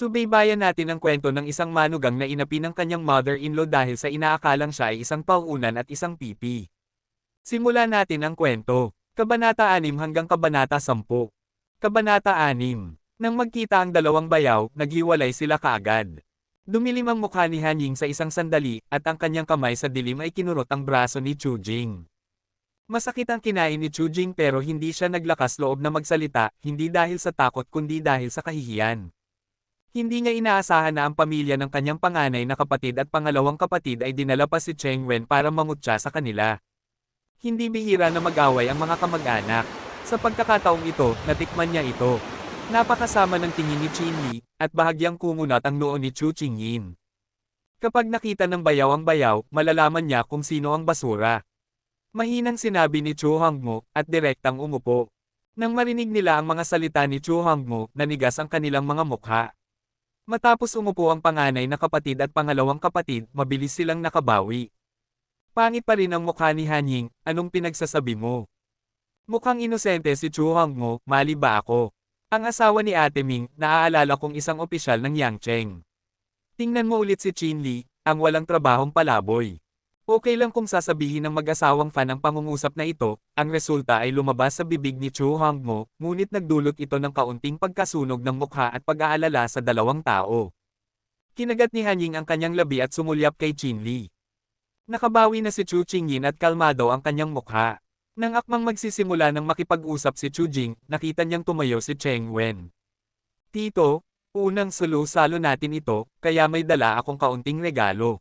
Subaybayan natin ang kwento ng isang manugang na inapi ng kanyang mother-in-law dahil sa inaakalang siya ay isang pauunan at isang pipi. Simulan natin ang kwento. Kabanata 6 hanggang Kabanata 10. Kabanata 6. Nang magkita ang dalawang bayaw, naghiwalay sila kaagad. Dumilim ang mukha ni Han Ying sa isang sandali, at ang kanyang kamay sa dilim ay kinurot ang braso ni Chu Jing. Masakit ang kinain ni Chu Jing pero hindi siya naglakas loob na magsalita, hindi dahil sa takot kundi dahil sa kahihiyan. Hindi niya inaasahan na ang pamilya ng kanyang panganay na kapatid at pangalawang kapatid ay dinala pa si Cheng Wen para mangutya sa kanila. Hindi bihira na mag-away ang mga kamag-anak. Sa pagkakataong ito, natikman niya ito. Napakasama ng tingin ni Qin Li, at bahagyang kumunat ang noo ni Chu Qingyin. Kapag nakita ng bayaw ang bayaw, malalaman niya kung sino ang basura. Mahinang sinabi ni Chu Hongmo, at direktang umupo. Nang marinig nila ang mga salita ni Chu Hongmo, nanigas ang kanilang mga mukha. Matapos umupo ang panganay na kapatid at pangalawang kapatid, mabilis silang nakabawi. Pangit pa rin ang mukha ni Han Ying, anong pinagsasabi mo? Mukhang inosente si Chu Hongmo, mali ba ako? Ang asawa ni Ate Ming, naaalala kong isang opisyal ng Yangcheng. Tingnan mo ulit si Qin Li, ang walang trabahong palaboy. Okay lang kung sasabihin ng mag-asawang fan ang pangungusap na ito, ang resulta ay lumabas sa bibig ni Chu Hongmo, ngunit nagdulot ito ng kaunting pagkasunog ng mukha at pag-aalala sa dalawang tao. Kinagat ni Han Ying ang kanyang labi at sumulyap kay Qin Li. Nakabawi na si Chu Qingyin at kalmado ang kanyang mukha. Nang akmang magsisimula ng makipag-usap si Chu Jing, nakita niyang tumayo si Cheng Wen. Tito, unang salo natin ito, kaya may dala akong kaunting regalo.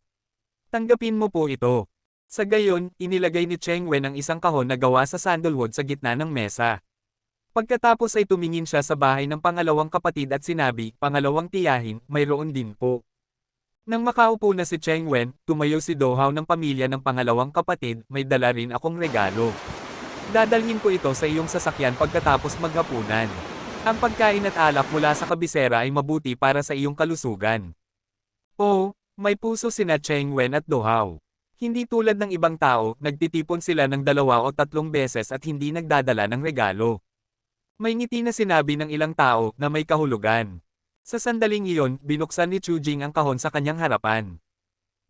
Tanggapin mo po ito. Sa gayon, inilagay ni Cheng Wen ang isang kahon na gawa sa sandalwood sa gitna ng mesa. Pagkatapos ay tumingin siya sa bahay ng pangalawang kapatid at sinabi, pangalawang tiyahin, mayroon din po. Nang makaupo na si Cheng Wen, tumayo si Dohaw ng pamilya ng pangalawang kapatid, may dala rin akong regalo. Dadalhin ko ito sa iyong sasakyan pagkatapos maghapunan. Ang pagkain at alak mula sa kabisera ay mabuti para sa iyong kalusugan. Oh, may puso sina Cheng Wen at Dohaw. Hindi tulad ng ibang tao, nagtitipon sila ng 2 o 3 beses at hindi nagdadala ng regalo. May ngiti na sinabi ng ilang tao na may kahulugan. Sa sandaling iyon, binuksan ni Chu Jing ang kahon sa kanyang harapan.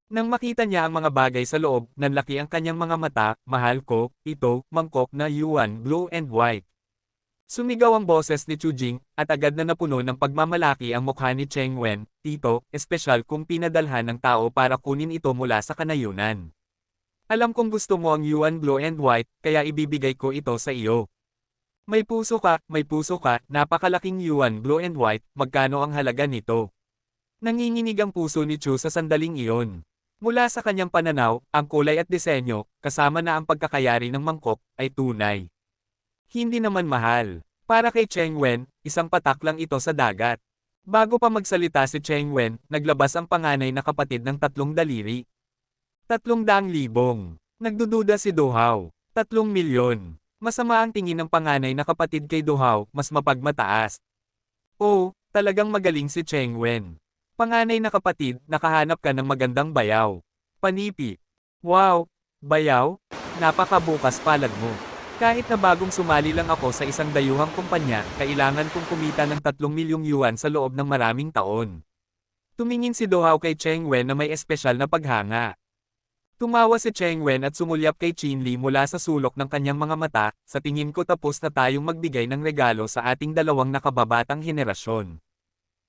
Nang makita niya ang mga bagay sa loob, nanlaki ang kanyang mga mata, mahal ko, ito, mangkok na yuan, blue and white. Sumigaw ang boses ni Chu Jing, at agad na napuno ng pagmamalaki ang mukha ni Cheng Wen, tito, espesyal kung pinadalhan ng tao para kunin ito mula sa kanayunan. Alam kong gusto mo ang yuan blue and white, kaya ibibigay ko ito sa iyo. May puso ka, napakalaking yuan blue and white, magkano ang halaga nito? Nanginginig ang puso ni Chu sa sandaling iyon. Mula sa kanyang pananaw, ang kulay at disenyo, kasama na ang pagkakayari ng mangkok, ay tunay. Hindi naman mahal. Para kay Cheng Wen, isang patak lang ito sa dagat. Bago pa magsalita si Cheng Wen, naglabas ang panganay na kapatid ng 3 daliri. 300,000. Nagdududa si Dohaw. 3 milyon. Masama ang tingin ng panganay na kapatid kay Dohaw, mas mapagmataas. Oh, talagang magaling si Cheng Wen. Panganay na kapatid, nakahanap ka ng magandang bayaw. Panipi. Wow! Bayaw? Napakabukas palad mo. Kahit na bagong sumali lang ako sa isang dayuhang kumpanya, kailangan kong kumita ng 3 milyong yuan sa loob ng maraming taon. Tumingin si Dohaw kay Cheng Wen na may espesyal na paghanga. Tumawa si Cheng Wen at sumulyap kay Qin Li mula sa sulok ng kanyang mga mata, sa tingin ko tapos na tayong magbigay ng regalo sa ating dalawang nakababatang henerasyon.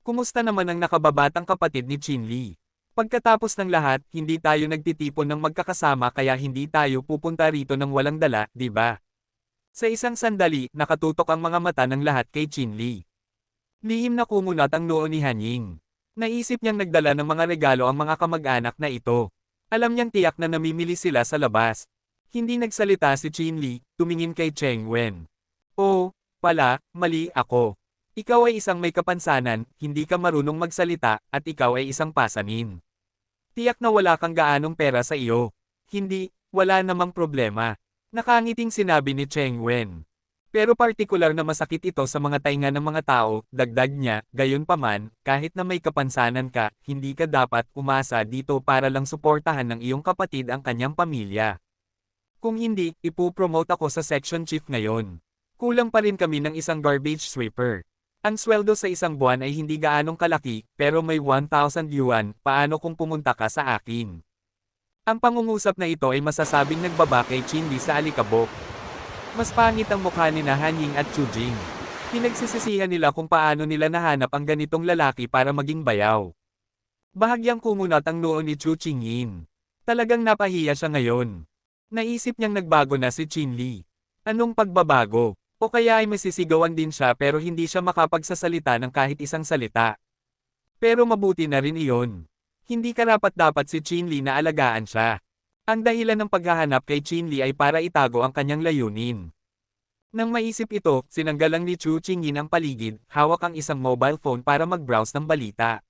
Kumusta naman ang nakababatang kapatid ni Qin Li? Pagkatapos ng lahat, hindi tayo nagtitipon ng magkakasama kaya hindi tayo pupunta rito ng walang dala, di ba? Sa isang sandali, nakatutok ang mga mata ng lahat kay Qin Li. Lihim na kumunat ang noo ni Han Ying. Naisip niyang nagdala ng mga regalo ang mga kamag-anak na ito. Alam niyang tiyak na namimili sila sa labas. Hindi nagsalita si Qin Li, tumingin kay Cheng Wen. Oh, pala, mali ako. Ikaw ay isang may kapansanan, hindi ka marunong magsalita, at ikaw ay isang pasanin. Tiyak na wala kang gaanong pera sa iyo. Hindi, wala namang problema. Nakangiting sinabi ni Cheng Wen. Pero partikular na masakit ito sa mga tainga ng mga tao, dagdag niya, gayunpaman, kahit na may kapansanan ka, hindi ka dapat umasa dito para lang suportahan ng iyong kapatid ang kanyang pamilya. Kung hindi, ipupromote ako sa section chief ngayon. Kulang pa rin kami ng isang garbage sweeper. Ang sweldo sa isang buwan ay hindi gaanong kalaki, pero may 1,000 yuan, paano kung pumunta ka sa akin? Ang pangungusap na ito ay masasabing nagbaba kay Chinli sa alikabok. Mas pangit ang mukha ni na Han Ying at Chu Jing. Pinagsisisihan nila kung paano nila nahanap ang ganitong lalaki para maging bayaw. Bahagyang kumunat ang noo ni Chu Qingyin. Talagang napahiya siya ngayon. Naisip niyang nagbago na si Chinli. Anong pagbabago? O kaya ay masisigawan din siya pero hindi siya makapagsasalita ng kahit isang salita. Pero mabuti na rin iyon. Hindi karapat-dapat si Chinli na alagaan siya. Ang dahilan ng paghahanap kay Chinli ay para itago ang kanyang layunin. Nang maisip ito, sinanggalang ni Chu Qingyin ang paligid, hawak ang isang mobile phone para mag-browse ng balita.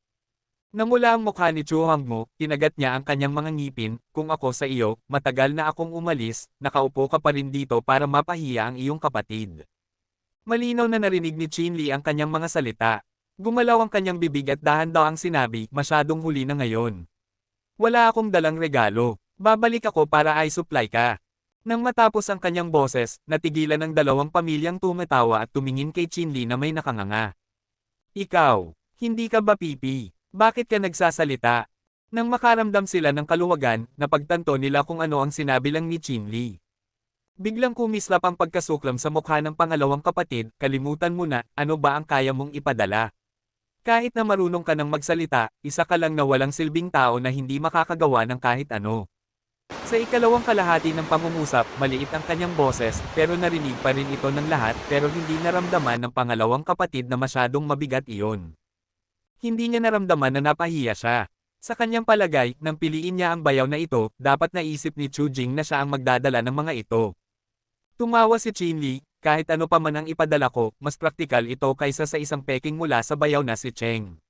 Namula ang mukha ni Chu Hongmo, kinagat niya ang kanyang mga ngipin, kung ako sa iyo, matagal na akong umalis, nakaupo ka pa rin dito para mapahiya ang iyong kapatid. Malinaw na narinig ni Chinli ang kanyang mga salita. Gumalaw ang kanyang bibig at dahan-dahang sinabi, masyadong huli na ngayon. Wala akong dalang regalo, babalik ako para i-supply ka. Nang matapos ang kanyang boses, natigilan ang dalawang pamilyang tumatawa at tumingin kay Chinli na may nakanganga. Ikaw, hindi ka ba pipi? Bakit ka nagsasalita? Nang makaramdam sila ng kaluwagan, napagtanto nila kung ano ang sinabi lang ni Chinli. Biglang kumislap ang pagkasuklam sa mukha ng pangalawang kapatid, kalimutan mo na, ano ba ang kaya mong ipadala? Kahit na marunong ka ng magsalita, isa ka lang na walang silbing tao na hindi makakagawa ng kahit ano. Sa ikalawang kalahati ng pangungusap, maliit ang kanyang boses, pero narinig pa rin ito ng lahat pero hindi naramdaman ng pangalawang kapatid na masyadong mabigat iyon. Hindi niya naramdaman na napahiya siya. Sa kanyang palagay, nang piliin niya ang bayaw na ito, dapat naisip ni Chu Jing na siya ang magdadala ng mga ito. Tumawa si Chinli, kahit ano pa man ang ipadala ko, mas praktikal ito kaysa sa isang peking mula sa bayaw na si Cheng.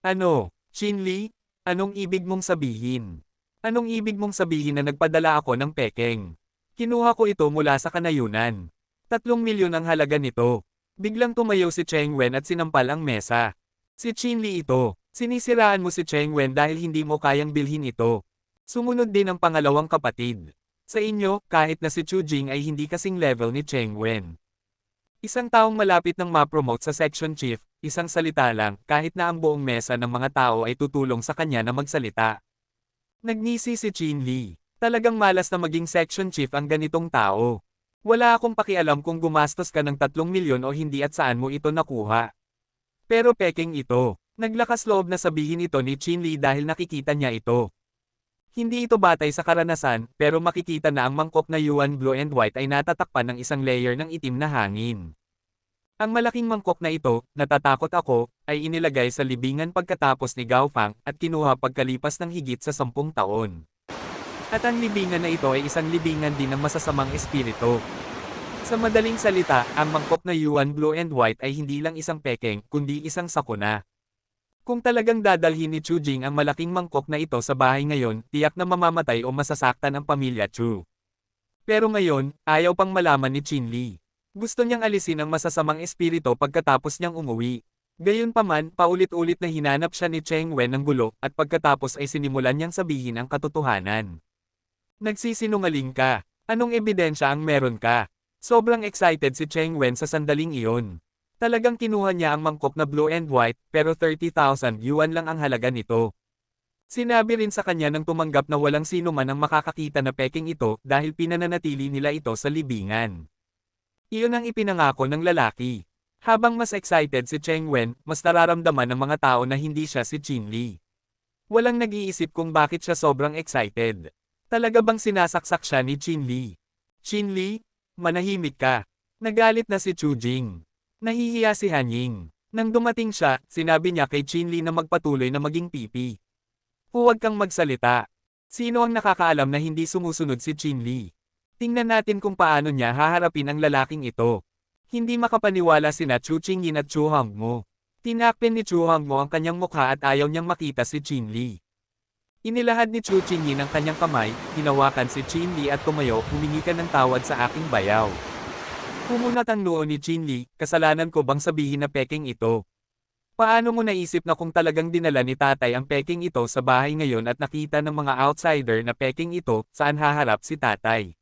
Ano, Chinli? Anong ibig mong sabihin? Anong ibig mong sabihin na nagpadala ako ng pekeng? Kinuha ko ito mula sa kanayunan. 3 milyon ang halaga nito. Biglang tumayo si Cheng Wen at sinampal ang mesa. Si Chinli ito. Sinisiraan mo si Cheng Wen dahil hindi mo kayang bilhin ito. Sumunod din ang pangalawang kapatid. Sa inyo, kahit na si Chu Jing ay hindi kasing level ni Cheng Wen. Isang taong malapit nang ma-promote sa section chief, isang salita lang, kahit na ang buong mesa ng mga tao ay tutulong sa kanya na magsalita. Nagngisi si Chinli. Talagang malas na maging section chief ang ganitong tao. Wala akong pakialam kung gumastos ka ng 3 milyon o hindi at saan mo ito nakuha. Pero peking ito. Naglakas loob na sabihin ito ni Chinli dahil nakikita niya ito. Hindi ito batay sa karanasan, pero makikita na ang mangkok na Yuan Blue and White ay natatakpan ng isang layer ng itim na hangin. Ang malaking mangkok na ito, natatakot ako, ay inilagay sa libingan pagkatapos ni Gao Fang at kinuha pagkalipas ng higit sa 10 taon. At ang libingan na ito ay isang libingan din ng masasamang espiritu. Sa madaling salita, ang mangkok na Yuan Blue and White ay hindi lang isang pekeng, kundi isang sakuna. Kung talagang dadalhin ni Chu Jing ang malaking mangkok na ito sa bahay ngayon, tiyak na mamamatay o masasaktan ang pamilya Chu. Pero ngayon, ayaw pang malaman ni Chinli. Gusto niyang alisin ang masasamang espiritu pagkatapos niyang umuwi. Gayunpaman, paulit-ulit na hinanap siya ni Cheng Wen ng gulo, at pagkatapos ay sinimulan niyang sabihin ang katotohanan. Nagsisinungaling ka. Anong ebidensya ang meron ka? Sobrang excited si Cheng Wen sa sandaling iyon. Talagang kinuha niya ang mangkok na blue and white, pero 30,000 yuan lang ang halaga nito. Sinabi rin sa kanya nang tumanggap na walang sino man ang makakakita na peking ito dahil pinananatili nila ito sa libingan. Iyon ang ipinangako ng lalaki. Habang mas excited si Cheng Wen, mas nararamdaman ng mga tao na hindi siya si Chinli. Walang nag-iisip kung bakit siya sobrang excited. Talaga bang sinasaksak siya ni Chinli? Chinli? Manahimik ka. Nagalit na si Chu Jing. Nahihiya si Han Ying. Nang dumating siya, sinabi niya kay Chinli na magpatuloy na maging pipi. Huwag kang magsalita. Sino ang nakakaalam na hindi sumusunod si Chinli? Tingnan natin kung paano niya haharapin ang lalaking ito. Hindi makapaniwala sina Chu Qingyin at Chu Hongmo. Tinakpin ni Chu Hongmo ang kanyang mukha at ayaw niyang makita si Chinli. Inilahad ni Chu Qingyin ang kanyang kamay, hinawakan si Chinli at tumayo, humingi ka ng tawad sa aking bayaw. Kumunat ang noo ni Chinli, kasalanan ko bang sabihin na peking ito? Paano mo naisip na kung talagang dinala ni tatay ang peking ito sa bahay ngayon at nakita ng mga outsider na peking ito, saan haharap si tatay?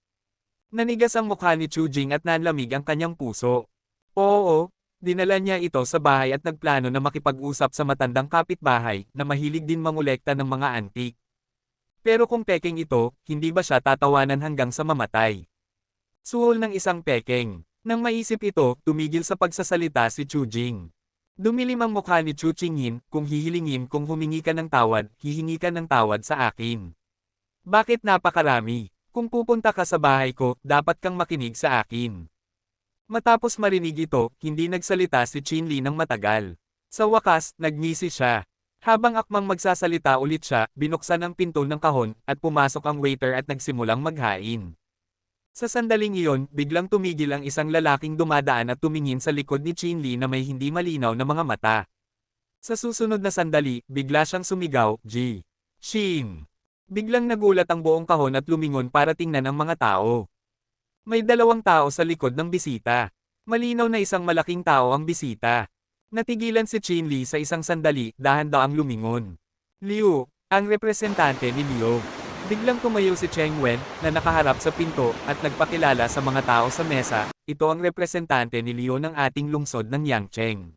Nanigas ang mukha ni Chu Jing at nanlamig ang kanyang puso. Oo, Dinala niya ito sa bahay at nagplano na makipag-usap sa matandang kapitbahay na mahilig din mangolekta ng mga antik. Pero kung pekeng ito, hindi ba siya tatawanan hanggang sa mamatay? Suhol ng isang pekeng. Nang maisip ito, tumigil sa pagsasalita si Chu Jing. Dumilim ang mukha ni Chu Qingyin, kung hihilingin kung humingi ka ng tawad, hihingi ka ng tawad sa akin. Bakit napakarami? Kung pupunta ka sa bahay ko, dapat kang makinig sa akin. Matapos marinig ito, hindi nagsalita si Qin Li ng matagal. Sa wakas, nagngisi siya. Habang akmang magsasalita ulit siya, binuksan ang pinto ng kahon, at pumasok ang waiter at nagsimulang maghain. Sa sandaling iyon, biglang tumigil ang isang lalaking dumadaan at tumingin sa likod ni Qin Li na may hindi malinaw na mga mata. Sa susunod na sandali, bigla siyang sumigaw, Ji! Shin! Biglang nagulat ang buong kahon at lumingon para tingnan ang mga tao. May dalawang tao sa likod ng bisita. Malinaw na isang malaking tao ang bisita. Natigilan si Qin Li sa isang sandali, dahan-daang lumingon. Liu, ang representante ni Liu. Biglang tumayo si Cheng Wen, na nakaharap sa pinto, at nagpakilala sa mga tao sa mesa. Ito ang representante ni Liu ng ating lungsod ng Yangcheng.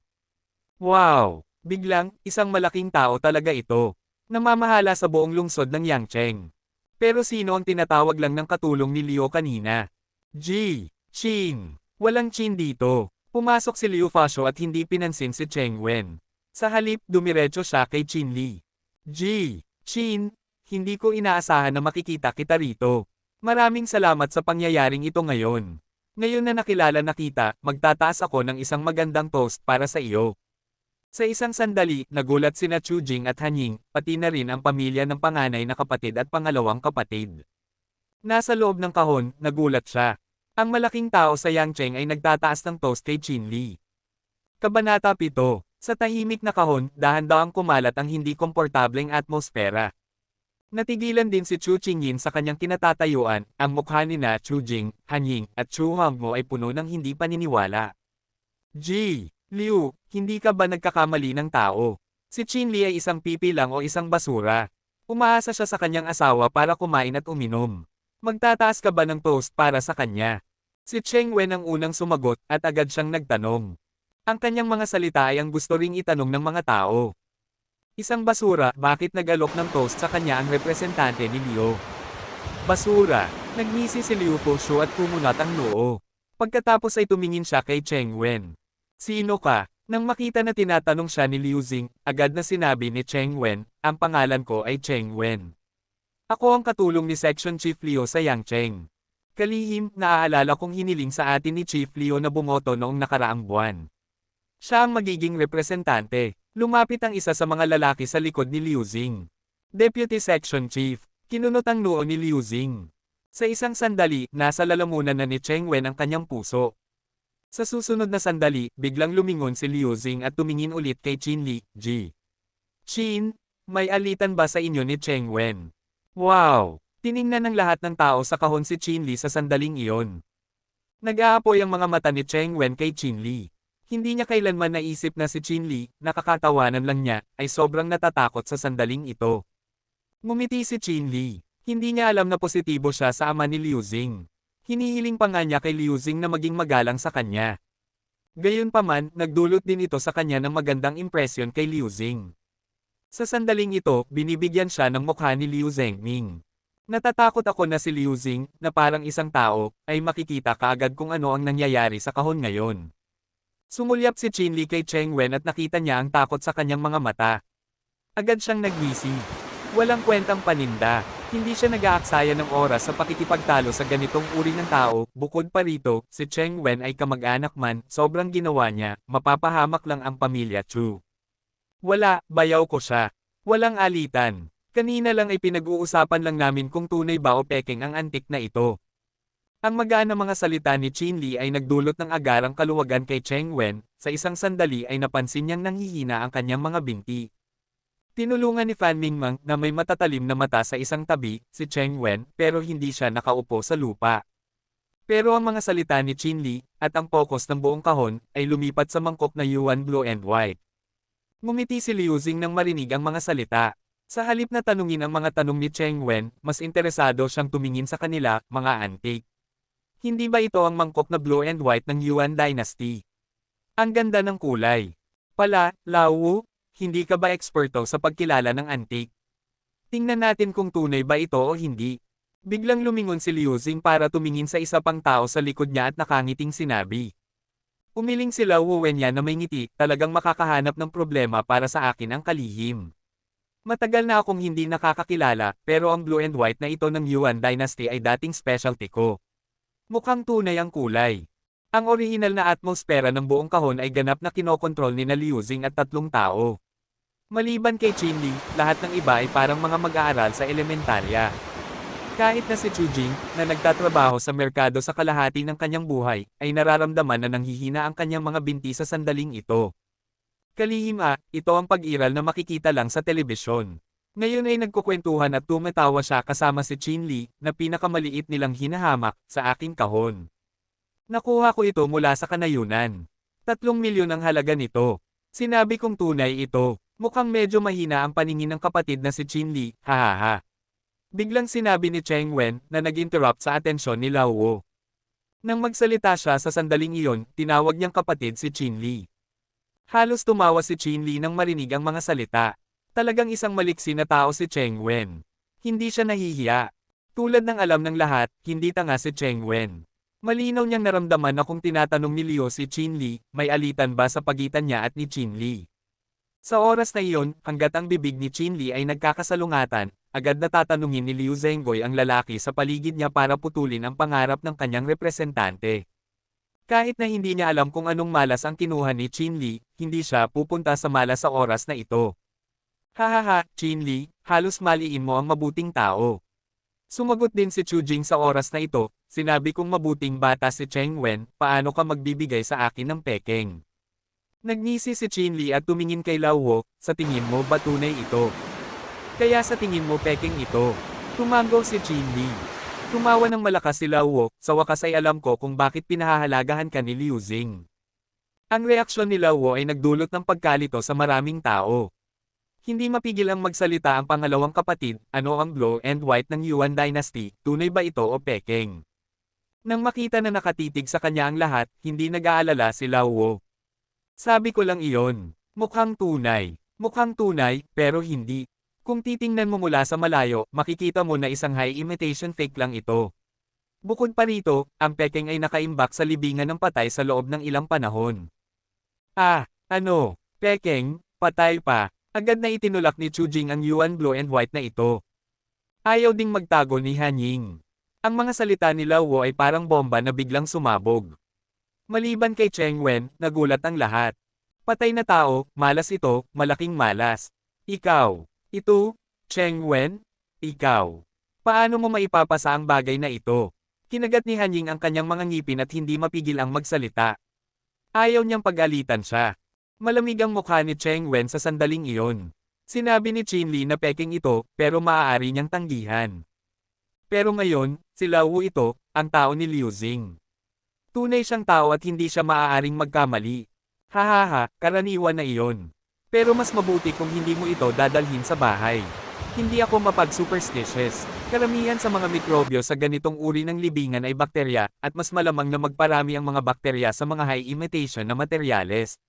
Wow! Biglang, isang malaking tao talaga ito. Namamahala sa buong lungsod ng Yangcheng. Pero sino ang tinatawag lang ng katulong ni Liu kanina? Ji! Qin! Walang Qin dito. Pumasok si Liu Fasho at hindi pinansin si Cheng Wen. Sa halip, dumiretso siya kay Qin Li. Ji! Qin! Hindi ko inaasahan na makikita kita rito. Maraming salamat sa pangyayaring ito ngayon. Ngayon na nakilala na kita, magtataas ako ng isang magandang toast para sa iyo. Sa isang sandali, nagulat sina Chu Jing at Han Ying, pati na rin ang pamilya ng panganay na kapatid at pangalawang kapatid. Nasa loob ng kahon, nagulat siya. Ang malaking tao sa Yangcheng ay nagtataas ng toast kay Qin Li. Kabanata 7. Sa tahimik na kahon, dahan-dahang kumalat ang hindi komportableng atmosfera. Natigilan din si Chu Qingyin sa kanyang kinatatayuan, ang mukha ni na Chu Jing, Han Ying, at Chu Hongmo ay puno ng hindi paniniwala. Ji! Liu, hindi ka ba nagkakamali ng tao? Si Qin Li ay isang pipi lang o isang basura. Umaasa siya sa kanyang asawa para kumain at uminom. Magtataas ka ba ng toast para sa kanya? Si Cheng Wen ang unang sumagot at agad siyang nagtanong. Ang kanyang mga salita ay ang gusto ring itanong ng mga tao. Isang basura, bakit nag-alok ng toast sa kanya ang representante ni Liu? Basura, nagngisi si Liu Foshu at kumunat ang noo. Pagkatapos ay tumingin siya kay Cheng Wen. Sino ka? Nang makita na tinatanong siya ni Liu Xing, agad na sinabi ni Cheng Wen, ang pangalan ko ay Cheng Wen. Ako ang katulong ni Section Chief Liu sa Yangcheng. Kalihim, naaalala kong hiniling sa atin ni Chief Liu na bumoto noong nakaraang buwan. Siya ang magiging representante. Lumapit ang isa sa mga lalaki sa likod ni Liu Xing. Deputy Section Chief, kinunot ang noo ni Liu Xing. Sa isang sandali, nasa lalamunan na ni Cheng Wen ang kanyang puso. Sa susunod na sandali, biglang lumingon si Liu Xing at tumingin ulit kay Qin Li, Ji. Qin, may alitan ba sa inyo ni Cheng Wen? Wow! Tiningnan ng lahat ng tao sa kahon si Qin Li sa sandaling iyon. Nag-aapoy ang mga mata ni Cheng Wen kay Qin Li. Hindi niya kailanman naisip na si Qin Li, nakakatawanan lang niya, ay sobrang natatakot sa sandaling ito. Ngumiti si Qin Li. Hindi niya alam na positibo siya sa ama ni Liu Xing. Hinihiling pa nga niya kay Liu Xing na maging magalang sa kanya. Gayunpaman, nagdulot din ito sa kanya ng magandang impresyon kay Liu Xing. Sa sandaling ito, binibigyan siya ng mukha ni Liu Zhengming. Natatakot ako na si Liu Xing, na parang isang tao, ay makikita kaagad kung ano ang nangyayari sa kahon ngayon. Sumulyap si Qin Li kay Cheng Wen at nakita niya ang takot sa kanyang mga mata. Agad siyang nagwisi. Walang kwentang paninda. Hindi siya nag-aaksaya ng oras sa pakikipagtalo sa ganitong uri ng tao. Bukod pa rito, si Cheng Wen ay kamag-anak man, sobrang ginawa niya, mapapahamak lang ang pamilya Chu. Wala, bayaw ko siya. Walang alitan. Kanina lang ay pinag-uusapan lang namin kung tunay ba o pekeng ang antik na ito. Ang magaan na mga salita ni Qin Li ay nagdulot ng agarang kaluwagan kay Cheng Wen, sa isang sandali ay napansin niyang nanghihina ang kanyang mga binti. Tinulungan ni Fan Mingmang na may matatalim na mata sa isang tabi, si Cheng Wen, pero hindi siya nakaupo sa lupa. Pero ang mga salita ni Qin Li, at ang focus ng buong kahon, ay lumipat sa mangkok na yuan blue and white. Ngumiti si Liu Xing nang marinig ang mga salita. Sa halip na tanungin ang mga tanong ni Cheng Wen, mas interesado siyang tumingin sa kanila, mga antik. Hindi ba ito ang mangkok na blue and white ng Yuan Dynasty? Ang ganda ng kulay. Pala, Lao, hindi ka ba eksperto sa pagkilala ng antique? Tingnan natin kung tunay ba ito o hindi. Biglang lumingon si Liu Xing para tumingin sa isa pang tao sa likod niya at nakangiting sinabi. Umiling si Lao Wenyan na may ngiti, talagang makakahanap ng problema para sa akin ang kalihim. Matagal na akong hindi nakakakilala, pero ang blue and white na ito ng Yuan Dynasty ay dating specialty ko. Mukhang tunay ang kulay. Ang orihinal na atmosfera ng buong kahon ay ganap na kinokontrol ni na Liu Xing at tatlong tao. Maliban kay Qin Li, lahat ng iba ay parang mga mag-aaral sa elementarya. Kahit na si Chu Jing, na nagtatrabaho sa merkado sa kalahati ng kanyang buhay, ay nararamdaman na nanghihina ang kanyang mga binti sa sandaling ito. Kalihim ito ang pag-iral na makikita lang sa telebisyon. Ngayon ay nagkukwentuhan at tumatawa siya kasama si Qin Li, na pinakamaliit nilang hinahamak, sa aking kahon. Nakuha ko ito mula sa kanayunan. 3 milyon ang halaga nito. Sinabi kong tunay ito. Mukhang medyo mahina ang paningin ng kapatid na si Qin Li, hahaha. Biglang sinabi ni Cheng Wen na nag-interrupt sa atensyon ni Lao Wu. Nang magsalita siya sa sandaling iyon, tinawag niyang kapatid si Qin Li. Halos tumawa si Qin Li nang marinig ang mga salita. Talagang isang maliksi na tao si Cheng Wen. Hindi siya nahihiya. Tulad ng alam ng lahat, hindi tanga si Cheng Wen. Malinaw niyang naramdaman na kung tinatanong ni Liu si Qin Li, may alitan ba sa pagitan niya at ni Qin Li. Sa oras na iyon, hanggat ang bibig ni Qin Li ay nagkakasalungatan, agad na tatanungin ni Liu Zhenggui ang lalaki sa paligid niya para putulin ang pangarap ng kanyang representante. Kahit na hindi niya alam kung anong malas ang kinuha ni Qin Li, hindi siya pupunta sa malas sa oras na ito. Hahaha, Qin Li, halos maliin mo ang mabuting tao. Sumagot din si Chu Jing sa oras na ito, sinabi kong mabuting bata si Cheng Wen, paano ka magbibigay sa akin ng pekeng? Nagngisi si Qin Li at tumingin kay Lao Wu, sa tingin mo ba tunay ito? Kaya sa tingin mo pekeng ito? Tumango si Qin Li. Tumawa ng malakas si Lao Wu, sa wakas ay alam ko kung bakit pinahahalagahan ka ni Liu Xing. Ang reaksyon ni Lao Wu ay nagdulot ng pagkalito sa maraming tao. Hindi mapigil ang magsalita ang pangalawang kapatid, ano ang blue and white ng Yuan Dynasty, tunay ba ito o pekeng? Nang makita na nakatitig sa kanya ang lahat, hindi nag-aalala si Lao Wu. Sabi ko lang iyon. Mukhang tunay, pero hindi. Kung titingnan mo mula sa malayo, makikita mo na isang high imitation fake lang ito. Bukod pa rito, ang pekeng ay nakaimbak sa libingan ng patay sa loob ng ilang panahon. Pekeng, patay pa. Agad na itinulak ni Chu Jing ang Yuan blue and white na ito. Ayaw ding magtago ni Han Ying. Ang mga salita ni Lao Wu ay parang bomba na biglang sumabog. Maliban kay Cheng Wen, nagulat ang lahat. Patay na tao, malas ito, malaking malas. Ikaw. Ito, Cheng Wen? Ikaw. Paano mo maipapasa ang bagay na ito? Kinagat ni Han Ying ang kanyang mga ngipin at hindi mapigil ang magsalita. Ayaw niyang pag-alitan siya. Malamig ang mukha ni Cheng Wen sa sandaling iyon. Sinabi ni Qin Li na pekeng ito, pero maaari niyang tanggihan. Pero ngayon, si Lao Wu ito, ang tao ni Liu Xing. Tunay siyang tao at hindi siya maaaring magkamali. Hahaha, karaniwan na iyon. Pero mas mabuti kung hindi mo ito dadalhin sa bahay. Hindi ako mapag-superstitious. Karamihan sa mga mikrobyo sa ganitong uri ng libingan ay bakterya, at mas malamang na magparami ang mga bakterya sa mga high imitation na materyales.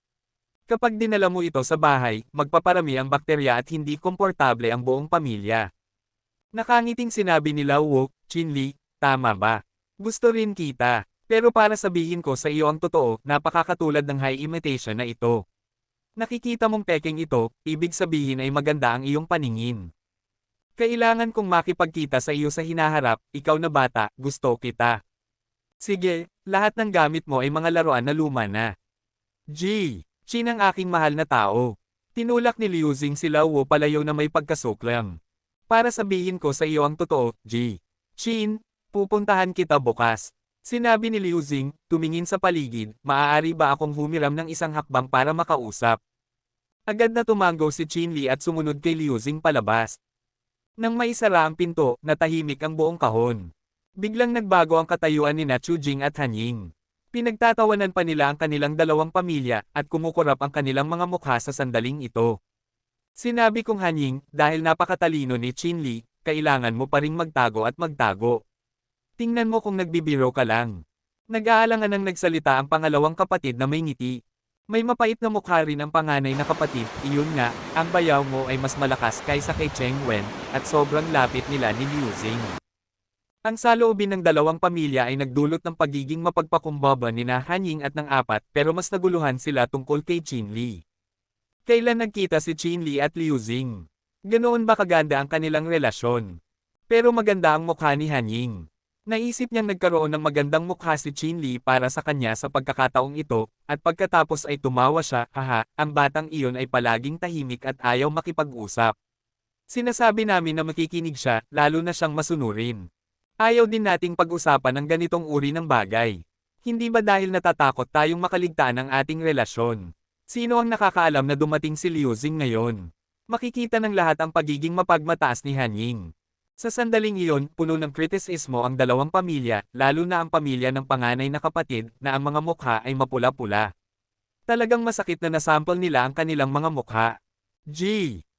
Kapag dinala mo ito sa bahay, magpaparami ang bakterya at hindi komportable ang buong pamilya. Nakangiting sinabi ni Lao Wu, Qin Li, tama ba? Gusto rin kita. Pero para sabihin ko sa iyo ang totoo, napakakatulad ng high imitation na ito. Nakikita mong pekeng ito, ibig sabihin ay maganda ang iyong paningin. Kailangan kong makipagkita sa iyo sa hinaharap, ikaw na bata, gusto kita. Sige, lahat ng gamit mo ay mga laruan na luma na. Qin ang aking mahal na tao. Tinulak ni Liu Xing si Lao Wu palayo na may pagkasuklam. Para sabihin ko sa iyo ang totoo, Qin, pupuntahan kita bukas. Sinabi ni Liu Xing, tumingin sa paligid, maaari ba akong humiram ng isang hakbang para makausap? Agad na tumango si Qin Li at sumunod kay Liu Xing palabas. Nang maisara ang pinto, natahimik ang buong kahon. Biglang nagbago ang katayuan ni Chu Jing at Han Ying. Pinagtatawanan pa nila ang kanilang dalawang pamilya, at kumukurap ang kanilang mga mukha sa sandaling ito. Sinabi kong Han Ying, dahil napakatalino ni Qin Li, kailangan mo pa ring magtago at magtago. Tingnan mo kung nagbibiro ka lang. Nag-aalangan ng nagsalita ang pangalawang kapatid na may ngiti. May mapait na mukha rin ang panganay na kapatid, iyon nga, ang bayaw mo ay mas malakas kaysa kay Cheng Wen, at sobrang lapit nila ni Liu Xing. Ang saloobin ng dalawang pamilya ay nagdulot ng pagiging mapagpakumbaba ni na Han Ying at ng apat pero mas naguluhan sila tungkol kay Qin Li. Kailan nagkita si Qin Li at Liu Xing? Ganoon ba kaganda ang kanilang relasyon? Pero maganda ang mukha ni Han Ying. Naisip niyang nagkaroon ng magandang mukha si Qin Li para sa kanya sa pagkakataong ito, at pagkatapos ay tumawa siya, haha, ang batang iyon ay palaging tahimik at ayaw makipag-usap. Sinasabi namin na makikinig siya, lalo na siyang masunurin. Ayaw din nating pag-usapan ng ganitong uri ng bagay. Hindi ba dahil natatakot tayong makaligtaan ng ating relasyon? Sino ang nakakaalam na dumating si Liu Xing ngayon? Makikita ng lahat ang pagiging mapagmataas ni Han Ying. Sa sandaling iyon, puno ng kritisismo ang dalawang pamilya, lalo na ang pamilya ng panganay na kapatid, na ang mga mukha ay mapula-pula. Talagang masakit na nasample nila ang kanilang mga mukha.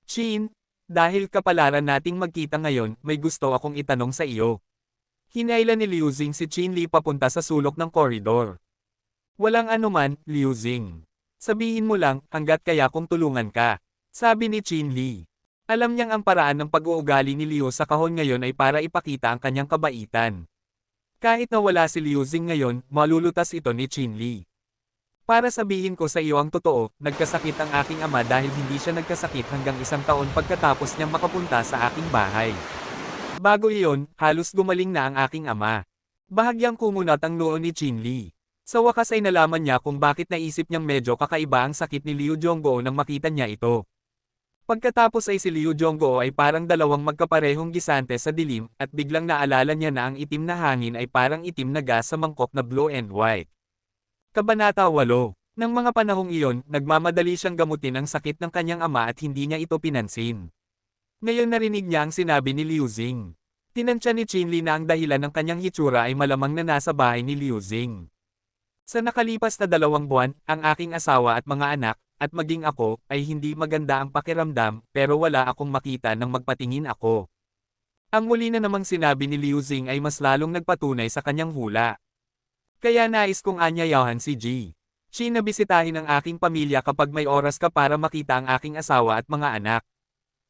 Qin, dahil kapalaran nating magkita ngayon, may gusto akong itanong sa iyo. Hinailan ni Liu Xing si Qin Li papunta sa sulok ng koridor. Walang anuman, Liu Xing. Sabihin mo lang, hanggat kaya kong tulungan ka. Sabi ni Qin Li. Alam niyang ang paraan ng pag-uugali ni Liu sa kahon ngayon ay para ipakita ang kanyang kabaitan. Kahit na wala si Liu Xing ngayon, malulutas ito ni Qin Li. Para sabihin ko sa iyo ang totoo, nagkasakit ang aking ama dahil hindi siya nagkasakit hanggang 1 taon pagkatapos niyang makapunta sa aking bahay. Bago iyon, halos gumaling na ang aking ama. Bahagyang kumunat ang noo ni Qin Li. Sa wakas ay nalaman niya kung bakit naisip niyang medyo kakaiba ang sakit ni Liu Zhongguo nang makita niya ito. Pagkatapos ay si Liu Zhongguo ay parang dalawang magkaparehong gisante sa dilim, at biglang naalala niya na ang itim na hangin ay parang itim na gas sa mangkok na blue and white. Kabanata 8. Nang mga panahong iyon, nagmamadali siyang gamutin ang sakit ng kanyang ama at hindi niya ito pinansin. Ngayon narinig niya ang sinabi ni Liu Xing. Tinansya ni Qin Li na ang dahilan ng kanyang hitsura ay malamang na nasa bahay ni Liu Xing. Sa nakalipas na 2 buwan, ang aking asawa at mga anak, at maging ako, ay hindi maganda ang pakiramdam, pero wala akong makita nang magpatingin ako. Ang muli na namang sinabi ni Liu Xing ay mas lalong nagpatunay sa kanyang hula. Kaya nais kong anyayahan si Qin na bisitahin ang aking pamilya kapag may oras ka para makita ang aking asawa at mga anak.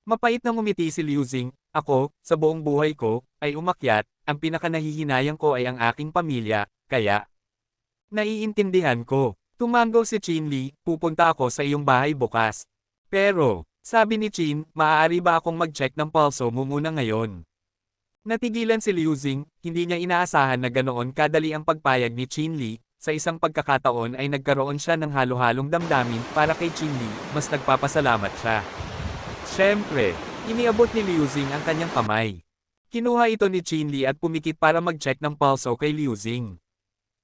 Mapait na ngumiti si Liu Xing, ako, sa buong buhay ko, ay umakyat, ang pinakanahihinayang ko ay ang aking pamilya, kaya naiintindihan ko. Tumango si Qin Li, pupunta ako sa iyong bahay bukas. Pero, sabi ni Qin, maaari ba akong mag-check ng pulso mo muna ngayon? Natigilan si Liu Xing, hindi niya inaasahan na ganoon kadali ang pagpayag ni Qin Li. Sa isang pagkakataon ay nagkaroon siya ng halo-halong damdamin para kay Qin Li, mas nagpapasalamat siya. Siyempre, iniabot ni Liu Xing ang kanyang kamay. Kinuha ito ni Qin Li at pumikit para mag-check ng pulso kay Liu Xing.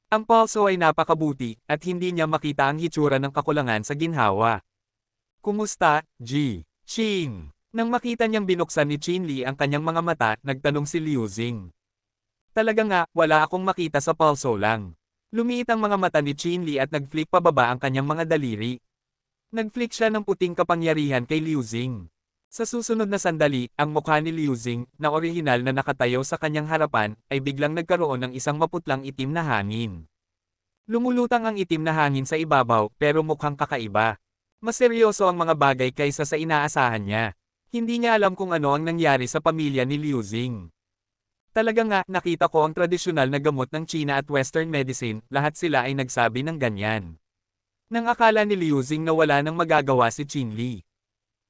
Ang pulso ay napakabuti, at hindi niya makita ang hitsura ng kakulangan sa ginhawa. Kumusta, Qin? Nang makita niyang binuksan ni Qin Li ang kanyang mga mata, nagtanong si Liu Xing. Talaga nga, wala akong makita sa pulso lang. Lumiit ang mga mata ni Qin Li at nag-flick pababa ang kanyang mga daliri. Nag-flick siya ng puting kapangyarihan kay Liu Xing. Sa susunod na sandali, ang mukha ni Liu Xing, na orihinal na nakatayo sa kanyang harapan, ay biglang nagkaroon ng isang maputlang itim na hangin. Lumulutang ang itim na hangin sa ibabaw, pero mukhang kakaiba. Mas seryoso ang mga bagay kaysa sa inaasahan niya. Hindi niya alam kung ano ang nangyari sa pamilya ni Liu Xing. Talaga nga, nakita ko ang tradisyonal na gamot ng China at Western medicine, lahat sila ay nagsabi ng ganyan. Nang akala ni Liu Xing na wala nang magagawa si Qin Li.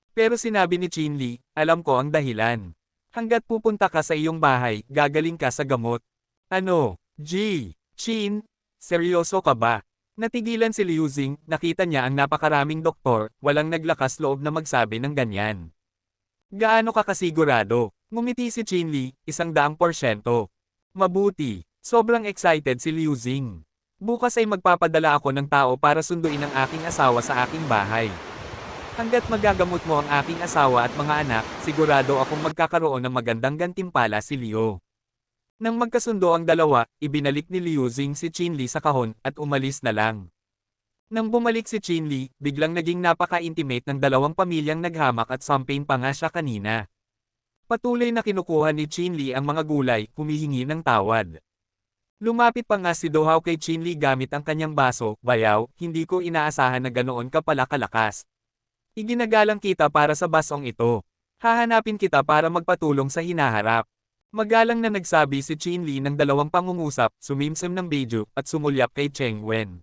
Pero sinabi ni Qin Li, alam ko ang dahilan. Hanggat pupunta ka sa iyong bahay, gagaling ka sa gamot. Ano, Qin, seryoso ka ba? Natigilan si Liu Xing, nakita niya ang napakaraming doktor, walang naglakas loob na magsabi ng ganyan. Gaano ka kasigurado? Ngumiti si Qin Li, 100%. Mabuti, sobrang excited si Liu Xing. Bukas ay magpapadala ako ng tao para sunduin ang aking asawa sa aking bahay. Hanggat magagamot mo ang aking asawa at mga anak, sigurado akong magkakaroon ng magandang gantimpala si Liu. Nang magkasundo ang dalawa, ibinalik ni Liu Xing si Qin Li sa kahon, at umalis na lang. Nang bumalik si Qin Li, biglang naging napaka-intimate ng dalawang pamilyang naghamak at champagne pa nga siya kanina. Patuloy na kinukuha ni Qin Li ang mga gulay, humihingi ng tawad. Lumapit pa nga si Do-hao kay Chin-li gamit ang kanyang baso, "Bayaw, hindi ko inaasahan na ganoon ka pala kalakas. Iginagalang kita para sa basong ito. Hahanapin kita para magpatulong sa hinaharap." Magalang na nagsabi si Chin-li ng dalawang pangungusap, sumimsim ng Beiju, at sumulyap kay Cheng Wen.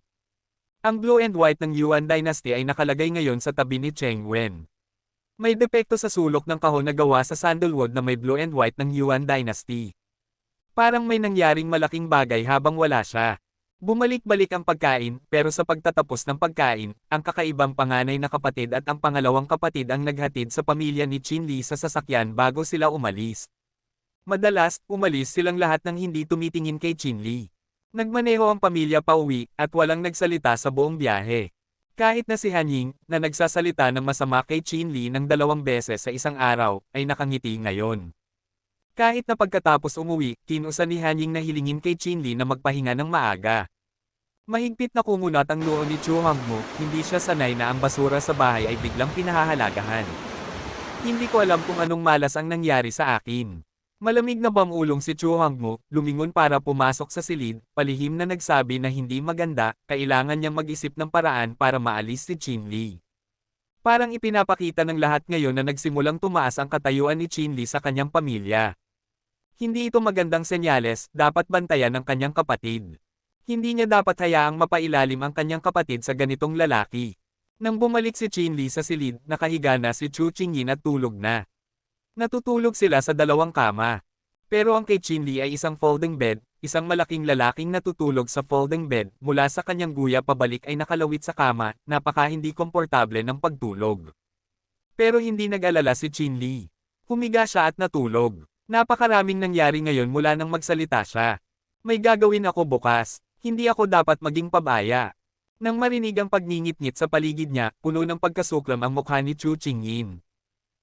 Ang blue and white ng Yuan Dynasty ay nakalagay ngayon sa tabi ni Cheng Wen. May depekto sa sulok ng kahon na gawa sa sandalwood na may blue and white ng Yuan Dynasty. Parang may nangyaring malaking bagay habang wala siya. Bumalik-balik ang pagkain, pero sa pagtatapos ng pagkain, ang kakaibang panganay na kapatid at ang pangalawang kapatid ang naghatid sa pamilya ni Chin-li sa sasakyan bago sila umalis. Madalas, umalis silang lahat nang hindi tumitingin kay Chin-li. Nagmaneho ang pamilya pauwi, at walang nagsalita sa buong biyahe. Kahit na si Hanying, na nagsasalita ng masama kay Chin-li ng 2 beses sa isang araw, ay nakangiti ngayon. Kahit na pagkatapos umuwi, kinusa ni Hanying na hilingin kay Chin-li na magpahinga ng maaga. Mahigpit na kumunat ang noo ni Chu Hangmo, hindi siya sanay na ang basura sa bahay ay biglang pinahahalagahan. "Hindi ko alam kung anong malas ang nangyari sa akin." Malamig na bamulong si Chu Hangmo, lumingon para pumasok sa silid, palihim na nagsabi na hindi maganda, kailangan niyang mag-isip ng paraan para maalis si Chin-li. Parang ipinapakita ng lahat ngayon na nagsimulang tumaas ang katayuan ni Chin-li sa kanyang pamilya. Hindi ito magandang senyales, dapat bantayan ng kanyang kapatid. Hindi niya dapat hayaang mapailalim ang kanyang kapatid sa ganitong lalaki. Nang bumalik si Chin-li sa silid, nakahiga na si Chu Qingyin at tulog na. Natutulog sila sa 2 kama. Pero ang kay Chin-li ay isang folding bed, isang malaking lalaking natutulog sa folding bed, mula sa kanyang guya pabalik ay nakalawit sa kama, napaka hindi komportable ng pagtulog. Pero hindi nag-alala si Chin-li. Humiga siya at natulog. Napakaraming nangyari ngayon mula nang magsalita siya. "May gagawin ako bukas. Hindi ako dapat maging pabaya." Nang marinig ang pagngingit-ngit sa paligid niya, puno ng pagkasuklam ang mukha ni Chu Qingyin.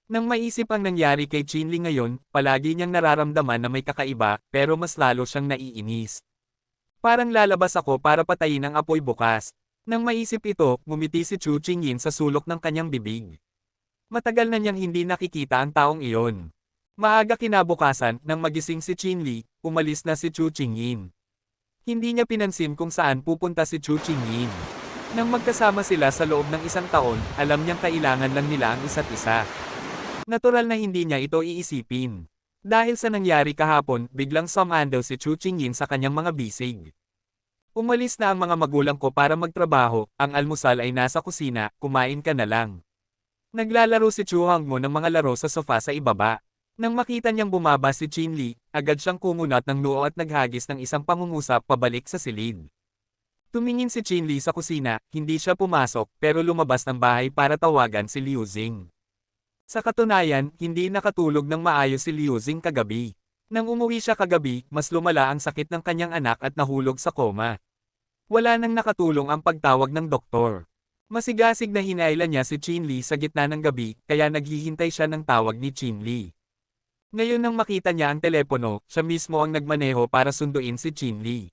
Nang maisip ang nangyari kay Chin-li ngayon, palagi niyang nararamdaman na may kakaiba, pero mas lalo siyang naiinis. "Parang lalabas ako para patayin ang apoy bukas." Nang maisip ito, ngumiti si Chu Qingyin sa sulok ng kanyang bibig. Matagal na niyang hindi nakikita ang taong iyon. Maaga kinabukasan, nang magising si Chin-li, umalis na si Chu Qingyin. Hindi niya pinansin kung saan pupunta si Chu Qingyin. Nang magkasama sila sa loob ng 1 taon, alam niyang kailangan lang nila ang isa't isa. Natural na hindi niya ito iisipin. Dahil sa nangyari kahapon, biglang sumando si Chu Qingyin sa kanyang mga bisig. "Umalis na ang mga magulang ko para magtrabaho, ang almusal ay nasa kusina, kumain ka na lang." Naglalaro si Chu Hangmo ng mga laro sa sofa sa ibaba. Nang makita niyang bumaba si Chin-li, agad siyang kumunat ng noo at naghagis ng isang pangungusap pabalik sa silid. Tumingin si Chin-li sa kusina, hindi siya pumasok, pero lumabas ng bahay para tawagan si Liu Xing. Sa katunayan, hindi nakatulog ng maayos si Liu Xing kagabi. Nang umuwi siya kagabi, mas lumala ang sakit ng kanyang anak at nahulog sa koma. Wala nang nakatulong ang pagtawag ng doktor. Masigasig na hinailan niya si Chin-li sa gitna ng gabi, kaya naghihintay siya ng tawag ni Chin-li. Ngayon nang makita niya ang telepono, siya mismo ang nagmaneho para sunduin si Chin-li.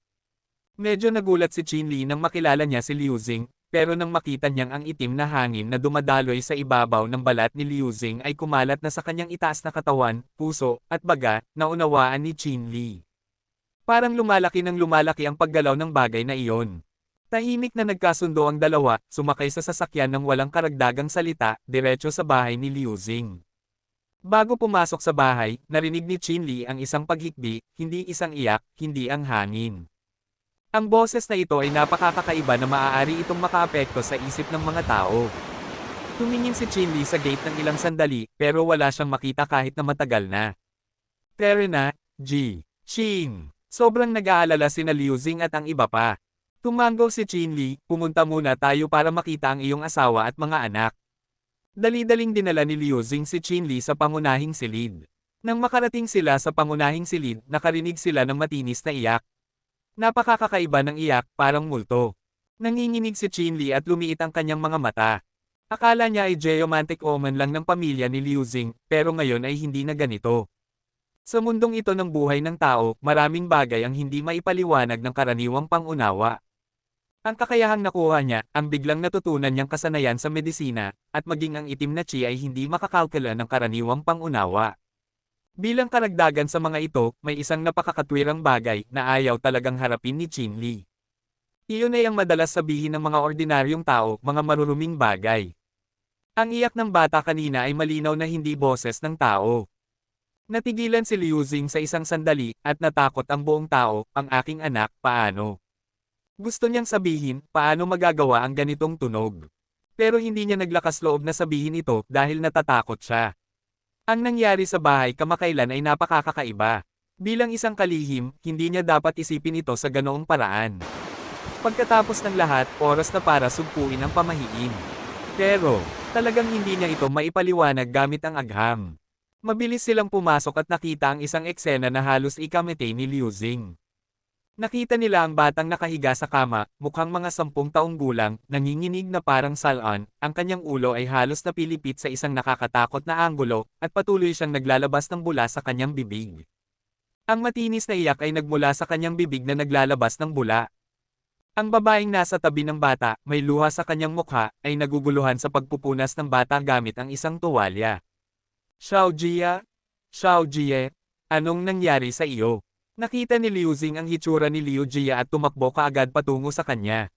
Medyo nagulat si Chin-li nang makilala niya si Liu Xing, pero nang makita niyang ang itim na hangin na dumadaloy sa ibabaw ng balat ni Liu Xing ay kumalat na sa kanyang itaas na katawan, puso, at baga, naunawaan ni Chin-li. Parang lumalaki ng lumalaki ang paggalaw ng bagay na iyon. Tahimik na nagkasundo ang dalawa, sumakay sa sasakyan ng walang karagdagang salita, diretso sa bahay ni Liu Xing. Bago pumasok sa bahay, narinig ni Chin-li ang isang paghikbi, hindi isang iyak, hindi ang hangin. Ang boses na ito ay napakakakaiba na maaari itong makaapekto sa isip ng mga tao. Tumingin si Chin-li sa gate ng ilang sandali, pero wala siyang makita kahit na matagal na. "Tere na, Ji. Xing." Sobrang nag-aalala sina Liu Xing at ang iba pa. Tumango si Chin-li, "Pumunta muna tayo para makita ang iyong asawa at mga anak." Dali-daling dinala ni Liu Xing si Chin-li sa pangunahing silid. Nang makarating sila sa pangunahing silid, nakarinig sila ng matinis na iyak. Napakakakaiba ng iyak, parang multo. Nanginginig si Chin-li at lumiit ang kanyang mga mata. Akala niya ay geomantic omen lang ng pamilya ni Liu Xing, pero ngayon ay hindi na ganito. Sa mundong ito ng buhay ng tao, maraming bagay ang hindi maipaliwanag ng karaniwang pangunawa. Ang kakayahang nakuha niya, ang biglang natutunan niyang kasanayan sa medisina, at maging ang itim na chi ay hindi makakalkula ng karaniwang pangunawa. Bilang karagdagan sa mga ito, may isang napakakatwirang bagay na ayaw talagang harapin ni Chinli. Iyon ay ang madalas sabihin ng mga ordinaryong tao, mga maruruming bagay. Ang iyak ng bata kanina ay malinaw na hindi boses ng tao. Natigilan si Liu Xing sa isang sandali, at natakot ang buong tao, ang aking anak, paano? Gusto niyang sabihin, paano magagawa ang ganitong tunog? Pero hindi niya naglakas loob na sabihin ito dahil natatakot siya. Ang nangyari sa bahay kamakailan ay napakakaiba. Bilang isang kalihim, hindi niya dapat isipin ito sa ganoong paraan. Pagkatapos ng lahat, oras na para sugpuin ang pamahiin. Pero, talagang hindi niya ito maipaliwanag gamit ang agham. Mabilis silang pumasok at nakita ang isang eksena na halos ikamete ni Liu Xing. Nakita nila ang batang nakahiga sa kama, mukhang mga 10 taong gulang, nanginginig na parang salon, ang kanyang ulo ay halos napilipit sa isang nakakatakot na anggulo, at patuloy siyang naglalabas ng bula sa kanyang bibig. Ang matinis na iyak ay nagmula sa kanyang bibig na naglalabas ng bula. Ang babaeng nasa tabi ng bata, may luha sa kanyang mukha, ay naguguluhan sa pagpupunas ng bata gamit ang isang tuwalya. Xiao Jia? Xiao Jie? Anong nangyari sa iyo? Nakita ni Liu Xing ang hitsura ni Liu Jia at tumakbo kaagad patungo sa kanya.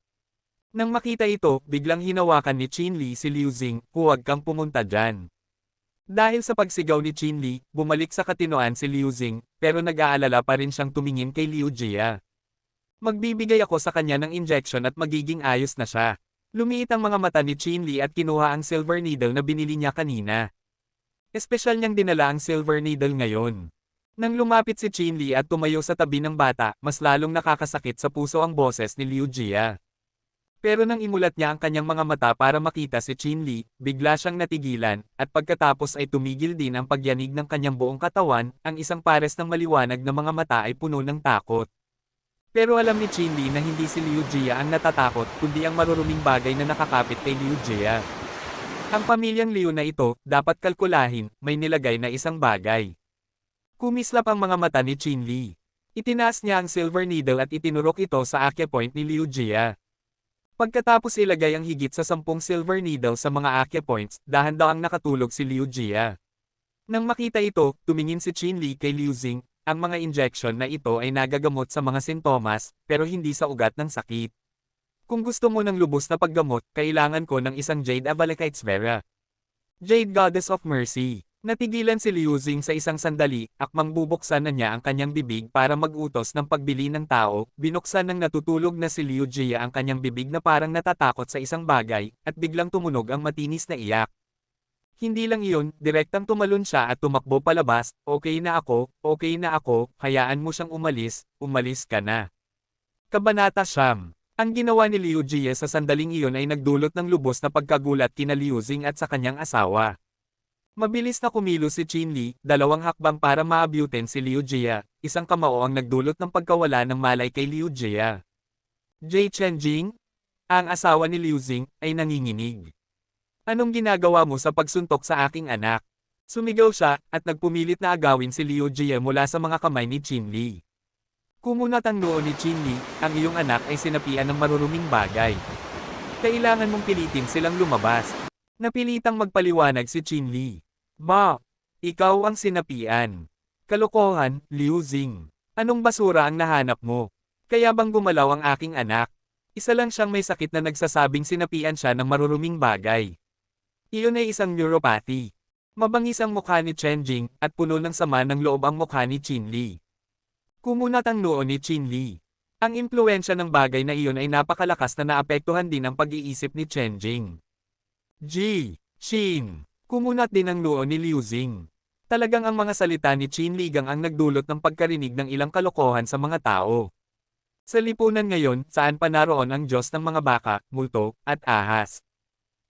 Nang makita ito, biglang hinawakan ni Qinli si Liu Xing, huwag kang pumunta dyan. Dahil sa pagsigaw ni Qinli, bumalik sa katinoan si Liu Xing, pero nag-aalala pa rin siyang tumingin kay Liu Jia. Magbibigay ako sa kanya ng injection at magiging ayos na siya. Lumiit ang mga mata ni Qinli at kinuha ang silver needle na binili niya kanina. Espesyal niyang dinala ang silver needle ngayon. Nang lumapit si Qinli at tumayo sa tabi ng bata, mas lalong nakakasakit sa puso ang boses ni Liu Jia. Pero nang imulat niya ang kanyang mga mata para makita si Qinli, bigla siyang natigilan, at pagkatapos ay tumigil din ang pagyanig ng kanyang buong katawan, ang isang pares ng maliwanag na mga mata ay puno ng takot. Pero alam ni Qinli na hindi si Liu Jia ang natatakot, kundi ang maruruming bagay na nakakapit kay Liu Jia. Ang pamilyang Liu na ito, dapat kalkulahin, may nilagay na isang bagay. Kumislap ang mga mata ni Qinli. Itinaas niya ang silver needle at itinurok ito sa acupoint ni Liu Jia. Pagkatapos ilagay ang higit sa 10 silver needle sa mga acupoints, dahan-dahang nakatulog si Liu Jia. Nang makita ito, tumingin si Qinli kay Liu Xing, ang mga injection na ito ay nagagamot sa mga sintomas, pero hindi sa ugat ng sakit. Kung gusto mo ng lubos na paggamot, kailangan ko ng isang Jade Avalokite Sfera. Jade Goddess of Mercy. Natigilan si Liu Xing sa isang sandali, akmang bubuksan na niya ang kanyang bibig para mag-utos ng pagbili ng tao, binuksan ng natutulog na si Liu Jia ang kanyang bibig na parang natatakot sa isang bagay, at biglang tumunog ang matinis na iyak. Hindi lang iyon, direktang tumalon siya at tumakbo palabas, okay na ako, hayaan mo siyang umalis, umalis ka na. Kabanata Siyam. Ang ginawa ni Liu Jia sa sandaling iyon ay nagdulot ng lubos na pagkagulat kina Liu Xing at sa kanyang asawa. Mabilis na kumilos si Qinli, 2 hakbang para maabutin si Liu Jia, isang kamao ang nagdulot ng pagkawala ng malay kay Liu Jia. Jie Chenjing? Ang asawa ni Liu Xing, ay nanginginig. Anong ginagawa mo sa pagsuntok sa aking anak? Sumigaw siya, at nagpumilit na agawin si Liu Jia mula sa mga kamay ni Qinli. Kumunat ang noo ni Qinli, ang iyong anak ay sinapian ng maruruming bagay. Kailangan mong pilitin silang lumabas. Napilitang magpaliwanag si Qinli. Ba, ikaw ang sinapian. Kalokohan, Liu Xing. Anong basura ang nahanap mo? Kaya bang gumalaw ang aking anak? Isa lang siyang may sakit na nagsasabing sinapian siya ng maruruming bagay. Iyon ay isang neuropathy. Mabangis ang mukha ni Chenjing, at puno ng sama ng loob ang mukha ni Qinli. Kumunat ang noo ni Qinli. Ang impluensya ng bagay na iyon ay napakalakas na naapektuhan din ang pag-iisip ni Chenjing. Shin. Kumunat din ang noo ni Liu Xing. Talagang ang mga salita ni Qinli Gang ang nagdulot ng pagkarinig ng ilang kalokohan sa mga tao. Sa lipunan ngayon, saan pa naroon ang Diyos ng mga baka, multo, at ahas.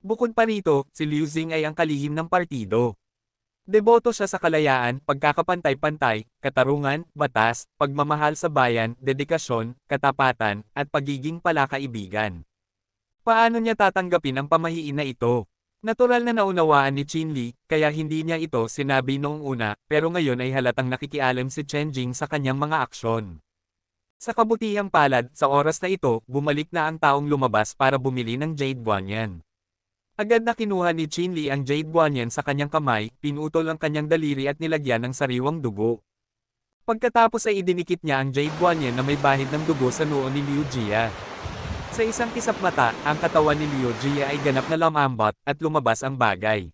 Bukod pa rito, si Liu Xing ay ang kalihim ng partido. Deboto siya sa kalayaan, pagkakapantay-pantay, katarungan, batas, pagmamahal sa bayan, dedikasyon, katapatan, at pagiging palakaibigan. Paano niya tatanggapin ang pamahiin na ito? Natural na naunawaan ni Qinli, kaya hindi niya ito sinabi noong una, pero ngayon ay halatang nakikialam si Chenjing sa kanyang mga aksyon. Sa kabutihang palad, sa oras na ito, bumalik na ang taong lumabas para bumili ng Jade Guanyan. Agad na kinuha ni Qinli ang Jade Guanyan sa kanyang kamay, pinutol ang kanyang daliri at nilagyan ng sariwang dugo. Pagkatapos ay idinikit niya ang Jade Guanyan na may bahid ng dugo sa noo ni Liu Jia. Sa isang kisap mata, ang katawan ni Liu Jia ay ganap na lumambot at lumabas ang bagay.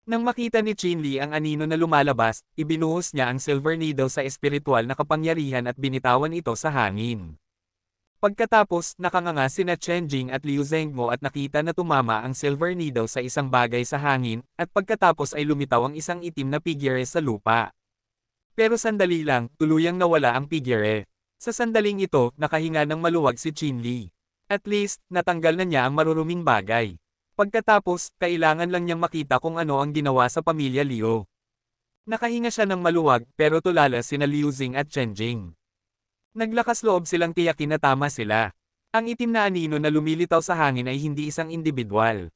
Nang makita ni Qinli ang anino na lumalabas, ibinuhos niya ang Silver Needle sa espiritual na kapangyarihan at binitawan ito sa hangin. Pagkatapos, nakanganga sina Chen Jing at Liu Zhengmo at nakita na tumama ang Silver Needle sa isang bagay sa hangin, at pagkatapos ay lumitaw ang isang itim na figure sa lupa. Pero sandali lang, tuluyang nawala ang figure. Sa sandaling ito, nakahinga ng maluwag si Qinli. At least, natanggal na niya ang maruruming bagay. Pagkatapos, kailangan lang niyang makita kung ano ang ginawa sa pamilya Liu. Nakahinga siya ng maluwag, pero tulala sina Liu Xing at Chen Jing. Naglakas loob silang tiyakin na tama sila. Ang itim na anino na lumilitaw sa hangin ay hindi isang individual.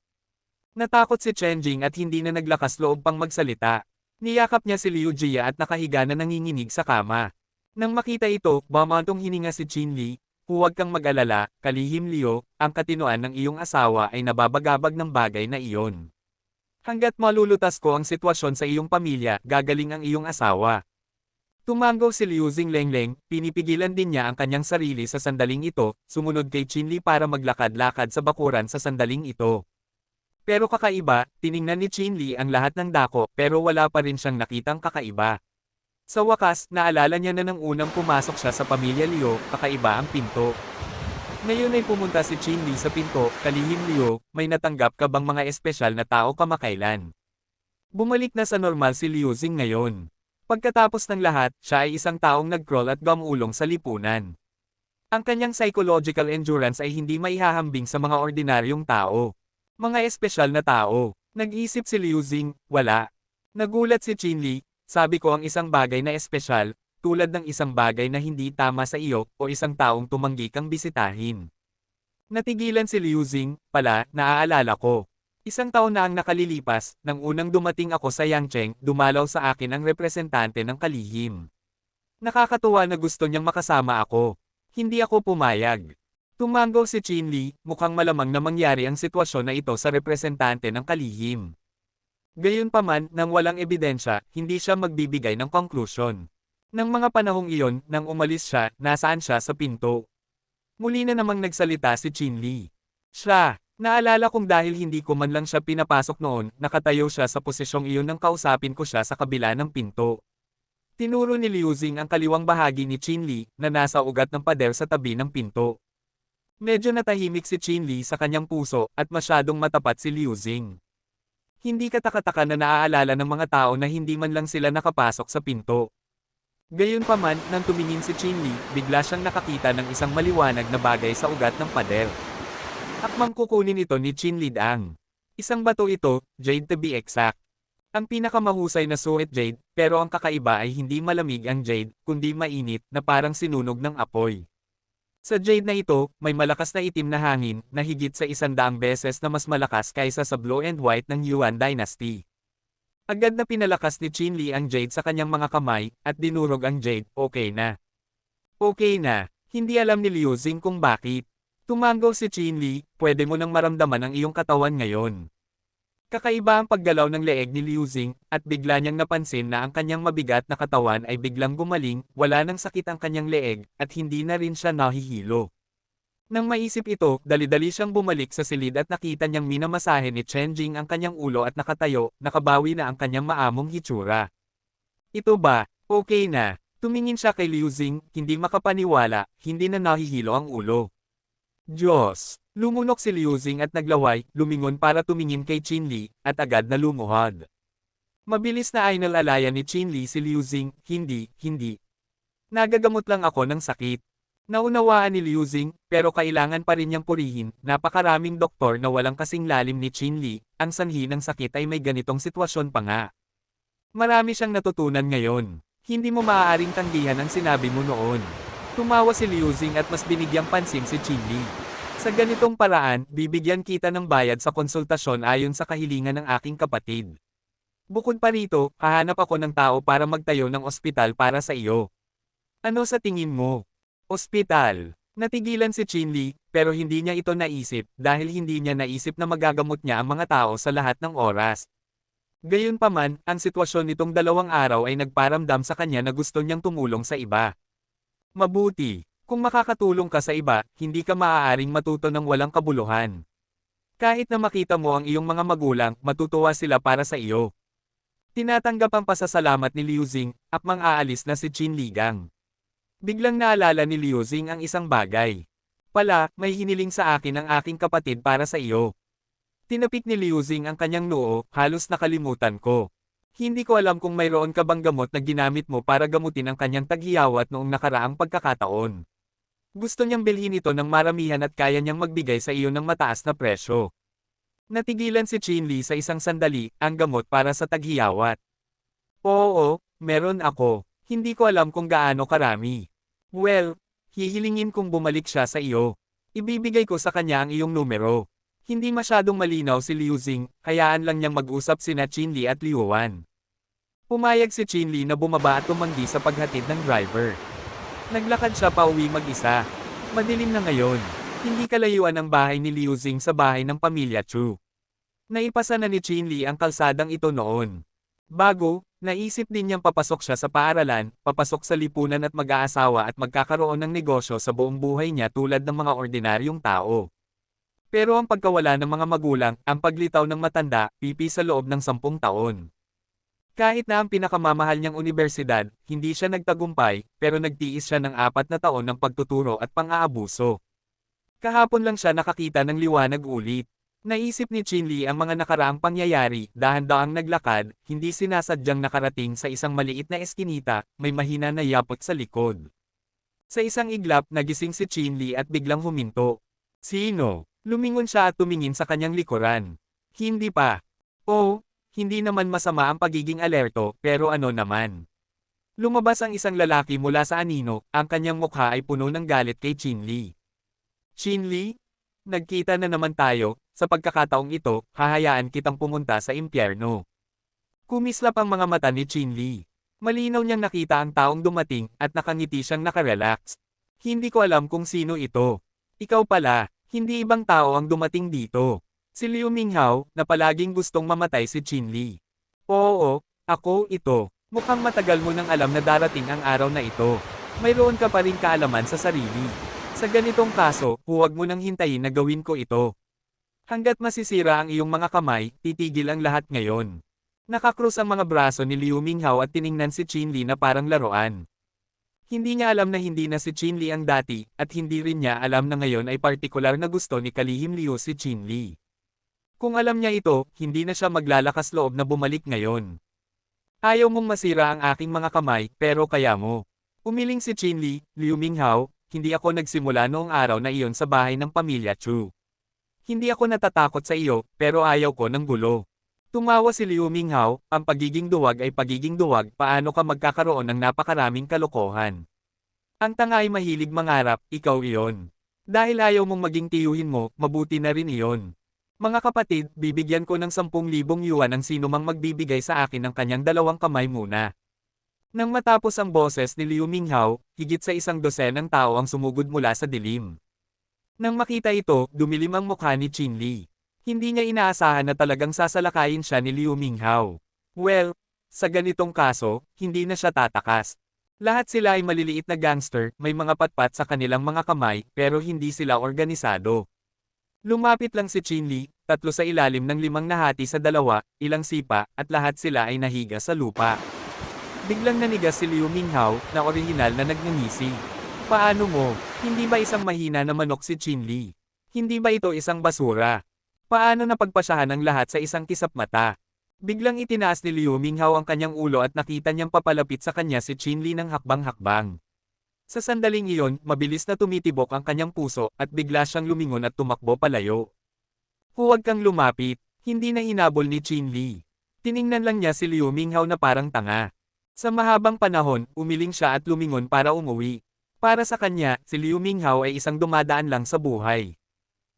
Natakot si Chen Jing at hindi na naglakas loob pang magsalita. Niyakap niya si Liu Jia at nakahiga na nanginginig sa kama. Nang makita ito, bumantong hininga si Qinli. Huwag kang mag-alala, kalihim Liu, ang katinoan ng iyong asawa ay nababagabag ng bagay na iyon. Hanggat malulutas ko ang sitwasyon sa iyong pamilya, gagaling ang iyong asawa. Tumango si Liu Xingleng, pinipigilan din niya ang kanyang sarili sa sandaling ito, sumunod kay Qinli para maglakad-lakad sa bakuran sa sandaling ito. Pero kakaiba, tiningnan ni Qinli ang lahat ng dako pero wala pa rin siyang nakitang kakaiba. Sa wakas, naalala niya na nang unang pumasok siya sa pamilya Liu, kakaiba ang pinto. Ngayon ay pumunta si Qinli sa pinto, kalihim Liu, may natanggap ka bang mga espesyal na tao kamakailan? Bumalik na sa normal si Liu Xing ngayon. Pagkatapos ng lahat, siya ay isang taong nag-crawl at gumulong sa lipunan. Ang kanyang psychological endurance ay hindi maihahambing sa mga ordinaryong tao. Mga espesyal na tao. Nag-isip si Liu Xing, wala. Nagulat si Qinli, sabi ko ang isang bagay na espesyal, tulad ng isang bagay na hindi tama sa iyo o isang taong tumanggi kang bisitahin. Natigilan si Liu Xing, pala, naaalala ko. Isang taon na ang nakalilipas, nang unang dumating ako sa Yangcheng, dumalaw sa akin ang representante ng kalihim. Nakakatuwa na gusto niyang makasama ako. Hindi ako pumayag. Tumango si Qinli, mukhang malamang na mangyari ang sitwasyon na ito sa representante ng kalihim. Gayunpaman, nang walang ebidensya, hindi siya magbibigay ng konklusyon. Nang mga panahong iyon, nang umalis siya, nasaan siya sa pinto? Muli na namang nagsalita si Qinli. Siya. Naalala kong dahil hindi ko man lang siya pinapasok noon, nakatayo siya sa posisyong iyon nang kausapin ko siya sa kabila ng pinto. Tinuro ni Liu Xing ang kaliwang bahagi ni Qinli, na nasa ugat ng pader sa tabi ng pinto. Medyo natahimik si Qinli sa kanyang puso, at masyadong matapat si Liu Xing. Hindi katakataka na naaalala ng mga tao na hindi man lang sila nakapasok sa pinto. Gayunpaman, nang tumingin si Qinli, bigla siyang nakakita ng isang maliwanag na bagay sa ugat ng pader. Akmang kukunin ito ni Qinli Dang. Isang bato ito, jade to be exact. Ang pinakamahusay na suet jade, pero ang kakaiba ay hindi malamig ang jade, kundi mainit, na parang sinunog ng apoy. Sa jade na ito, may malakas na itim na hangin, na higit sa 100 beses na mas malakas kaysa sa blue and white ng Yuan Dynasty. Agad na pinalakas ni Qinli ang jade sa kanyang mga kamay, at dinurog ang jade, okay na. Okay na, hindi alam ni Liu Xing kung bakit. Tumango si Qinli, pwede mo nang maramdaman ang iyong katawan ngayon. Kakaiba ang paggalaw ng leeg ni Liu Xing, at bigla niyang napansin na ang kanyang mabigat na katawan ay biglang gumaling, wala nang sakit ang kanyang leeg, at hindi na rin siya nahihilo. Nang maisip ito, dali-dali siyang bumalik sa silid at nakita niyang minamasahe ni Chen Jing ang kanyang ulo at nakatayo, nakabawi na ang kanyang maamong hitsura. Ito ba, okay na? Tumingin siya kay Liu Xing, hindi makapaniwala, hindi na nahihilo ang ulo. Diyos! Lumunok si Liu Xing at naglaway, lumingon para tumingin kay Qinli, at agad na lumuhod. Mabilis na ay nalalayan ni Qinli si Liu Xing, hindi. Nagagamot lang ako ng sakit. Naunawaan ni Liu Xing, pero kailangan pa rin niyang purihin, napakaraming doktor na walang kasing lalim ni Qinli, ang sanhi ng sakit ay may ganitong sitwasyon pa nga. Marami siyang natutunan ngayon. Hindi mo maaaring tanggihan ang sinabi mo noon. Tumawa si Liu Xing at mas binigyang pansin si Qinli. Sa ganitong paraan, bibigyan kita ng bayad sa konsultasyon ayon sa kahilingan ng aking kapatid. Bukod pa rito, hahanap ako ng tao para magtayo ng ospital para sa iyo. Ano sa tingin mo? Ospital. Natigilan si Chinli, pero hindi niya ito naisip dahil hindi niya naisip na magagamot niya ang mga tao sa lahat ng oras. Gayunpaman, ang sitwasyon nitong 2 araw ay nagparamdam sa kanya na gusto niyang tumulong sa iba. Mabuti, kung makakatulong ka sa iba, hindi ka maaaring matuto ng walang kabuluhan. Kahit na makita mo ang iyong mga magulang, matutuwa sila para sa iyo. Tinatanggap ang pasasalamat ni Liu Xing, at mang-aalis na si Qin Ligang. Biglang naalala ni Liu Xing ang isang bagay. Pala, may hiniling sa akin ang aking kapatid para sa iyo. Tinapik ni Liu Xing ang kanyang noo, halos nakalimutan ko. Hindi ko alam kung mayroon ka bang gamot na ginamit mo para gamutin ang kanyang taghiyawat noong nakaraang pagkakataon. Gusto niyang bilhin ito ng maramihan at kaya niyang magbigay sa iyo ng mataas na presyo. Natigilan si Chinli sa isang sandali, ang gamot para sa taghiyawat. Oo, meron ako. Hindi ko alam kung gaano karami. Well, hihilingin kong bumalik siya sa iyo. Ibibigay ko sa kanya ang iyong numero. Hindi masyadong malinaw si Liu Xing, hayaan lang niyang mag-usap sina Chinli at Liu Wan. Pumayag si Chinli na bumaba at tumanggi sa paghatid ng driver. Naglakad siya pauwi mag-isa. Madilim na ngayon. Hindi kalayuan ang bahay ni Liu Xing sa bahay ng pamilya Chu. Naipasa na ni Chinli ang kalsadang ito noon. Bago, naisip din niyang papasok siya sa paaralan, papasok sa lipunan at mag-aasawa at magkakaroon ng negosyo sa buong buhay niya tulad ng mga ordinaryong tao. Pero ang pagkawala ng mga magulang, ang paglitaw ng matanda, pipi sa loob ng 10 taon. Kahit na ang pinakamamahal niyang unibersidad, hindi siya nagtagumpay, pero nagtiis siya ng 4 na taon ng pagtuturo at pang-aabuso. Kahapon lang siya nakakita ng liwanag ulit. Naisip ni Chinli ang mga nakaraang pangyayari, dahan-daang naglakad, hindi sinasadyang nakarating sa isang maliit na eskinita, may mahina na yapot sa likod. Sa isang iglap, nagising si Chinli at biglang huminto. Sino? Lumingon siya at tumingin sa kanyang likuran. Hindi pa. Oh, hindi naman masama ang pagiging alerto, pero ano naman. Lumabas ang isang lalaki mula sa anino, ang kanyang mukha ay puno ng galit kay Chinli. Chinli? Nagkita na naman tayo, sa pagkakataong ito, hahayaan kitang pumunta sa impyerno. Kumislap ang mga mata ni Chinli. Malinaw niyang nakita ang taong dumating, at nakangiti siyang nakarelax. Hindi ko alam kung sino ito. Ikaw pala. Hindi ibang tao ang dumating dito. Si Liu Minghao, na palaging gustong mamatay si Chinli. Oo, ako ito. Mukhang matagal mo nang alam na darating ang araw na ito. Mayroon ka pa rin kaalaman sa sarili. Sa ganitong kaso, huwag mo nang hintayin na gawin ko ito. Hanggat masisira ang iyong mga kamay, titigil ang lahat ngayon. Nakakrus ang mga braso ni Liu Minghao at tiningnan si Chinli na parang laruan. Hindi niya alam na hindi na si Chinli ang dati, at hindi rin niya alam na ngayon ay partikular na gusto ni Kalihim Liu si Chinli. Kung alam niya ito, hindi na siya maglalakas loob na bumalik ngayon. Ayaw mong masira ang aking mga kamay, pero kaya mo. Umiling si Chinli, Liu Minghao, hindi ako nagsimula noong araw na iyon sa bahay ng pamilya Chu. Hindi ako natatakot sa iyo, pero ayaw ko ng gulo. Tumawa si Liu Minghao, ang pagiging duwag ay pagiging duwag, paano ka magkakaroon ng napakaraming kalokohan. Ang tanga ay mahilig mangarap, ikaw iyon. Dahil ayaw mong maging tiyuhin mo, mabuti na rin iyon. Mga kapatid, bibigyan ko ng 10,000 yuan ang sinumang magbibigay sa akin ng kanyang 2 kamay muna. Nang matapos ang boses ni Liu Minghao, higit sa 100 tao ang sumugod mula sa dilim. Nang makita ito, dumilim ang mukha ni Chinli. Hindi niya inaasahan na talagang sasalakayin siya ni Liu Minghao. Well, sa ganitong kaso, hindi na siya tatakas. Lahat sila ay maliliit na gangster, may mga patpat sa kanilang mga kamay, pero hindi sila organisado. Lumapit lang si Chinli, 3 sa ilalim ng 5 nahati sa 2, ilang sipa, at lahat sila ay nahiga sa lupa. Biglang nanigas si Liu Minghao, na orihinal na nagnangisi. Paano mo? Hindi ba isang mahina na manok si Chinli? Hindi ba ito isang basura? Paano napagpasyahan ang lahat sa isang kisap mata? Biglang itinaas ni Liu Minghao ang kanyang ulo at nakita niyang papalapit sa kanya si Chinli ng hakbang-hakbang. Sa sandaling iyon, mabilis na tumitibok ang kanyang puso at bigla siyang lumingon at tumakbo palayo. Huwag kang lumapit, hindi na hinabol ni Chinli. Tiningnan lang niya si Liu Minghao na parang tanga. Sa mahabang panahon, umiling siya at lumingon para umuwi. Para sa kanya, si Liu Minghao ay isang dumadaan lang sa buhay.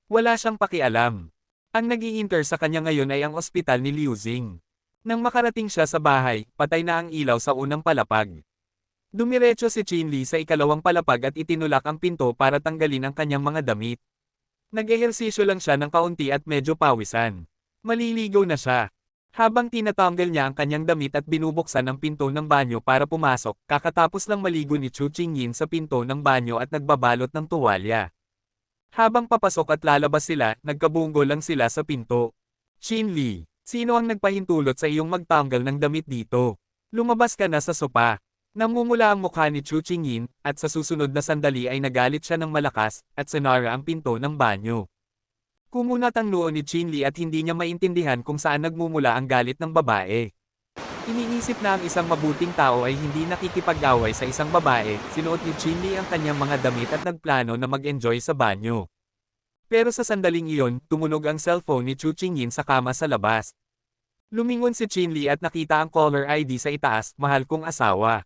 Wala siyang pakialam. Ang nag-iinter sa kanya ngayon ay ang ospital ni Liu Xing. Nang makarating siya sa bahay, patay na ang ilaw sa unang palapag. Dumiretso si Chinli sa ikalawang palapag at itinulak ang pinto para tanggalin ang kanyang mga damit. Nag-ehersisyo lang siya ng kaunti at medyo pawisan. Maliligaw na siya. Habang tinatanggal niya ang kanyang damit at binubuksan ang pinto ng banyo para pumasok, kakatapos lang maligo ni Chu Qingyin sa pinto ng banyo at nagbabalot ng tuwalya. Habang papasok at lalabas sila, nagkabunggo lang sila sa pinto. Chinli, sino ang nagpahintulot sa iyong magtanggal ng damit dito? Lumabas ka na sa sopa. Namumula ang mukha ni Chu Qingyin, at sa susunod na sandali ay nagalit siya ng malakas, at sinara ang pinto ng banyo. Kumunat ang noo ni Chinli at hindi niya maintindihan kung saan nagmumula ang galit ng babae. Iniisip na ang isang mabuting tao ay hindi nakikipag-away sa isang babae, sinuot ni Chinli ang kanyang mga damit at nagplano na mag-enjoy sa banyo. Pero sa sandaling iyon, tumunog ang cellphone ni Chu Qingyin sa kama sa labas. Lumingon si Chinli at nakita ang caller ID sa itaas, mahal kong asawa.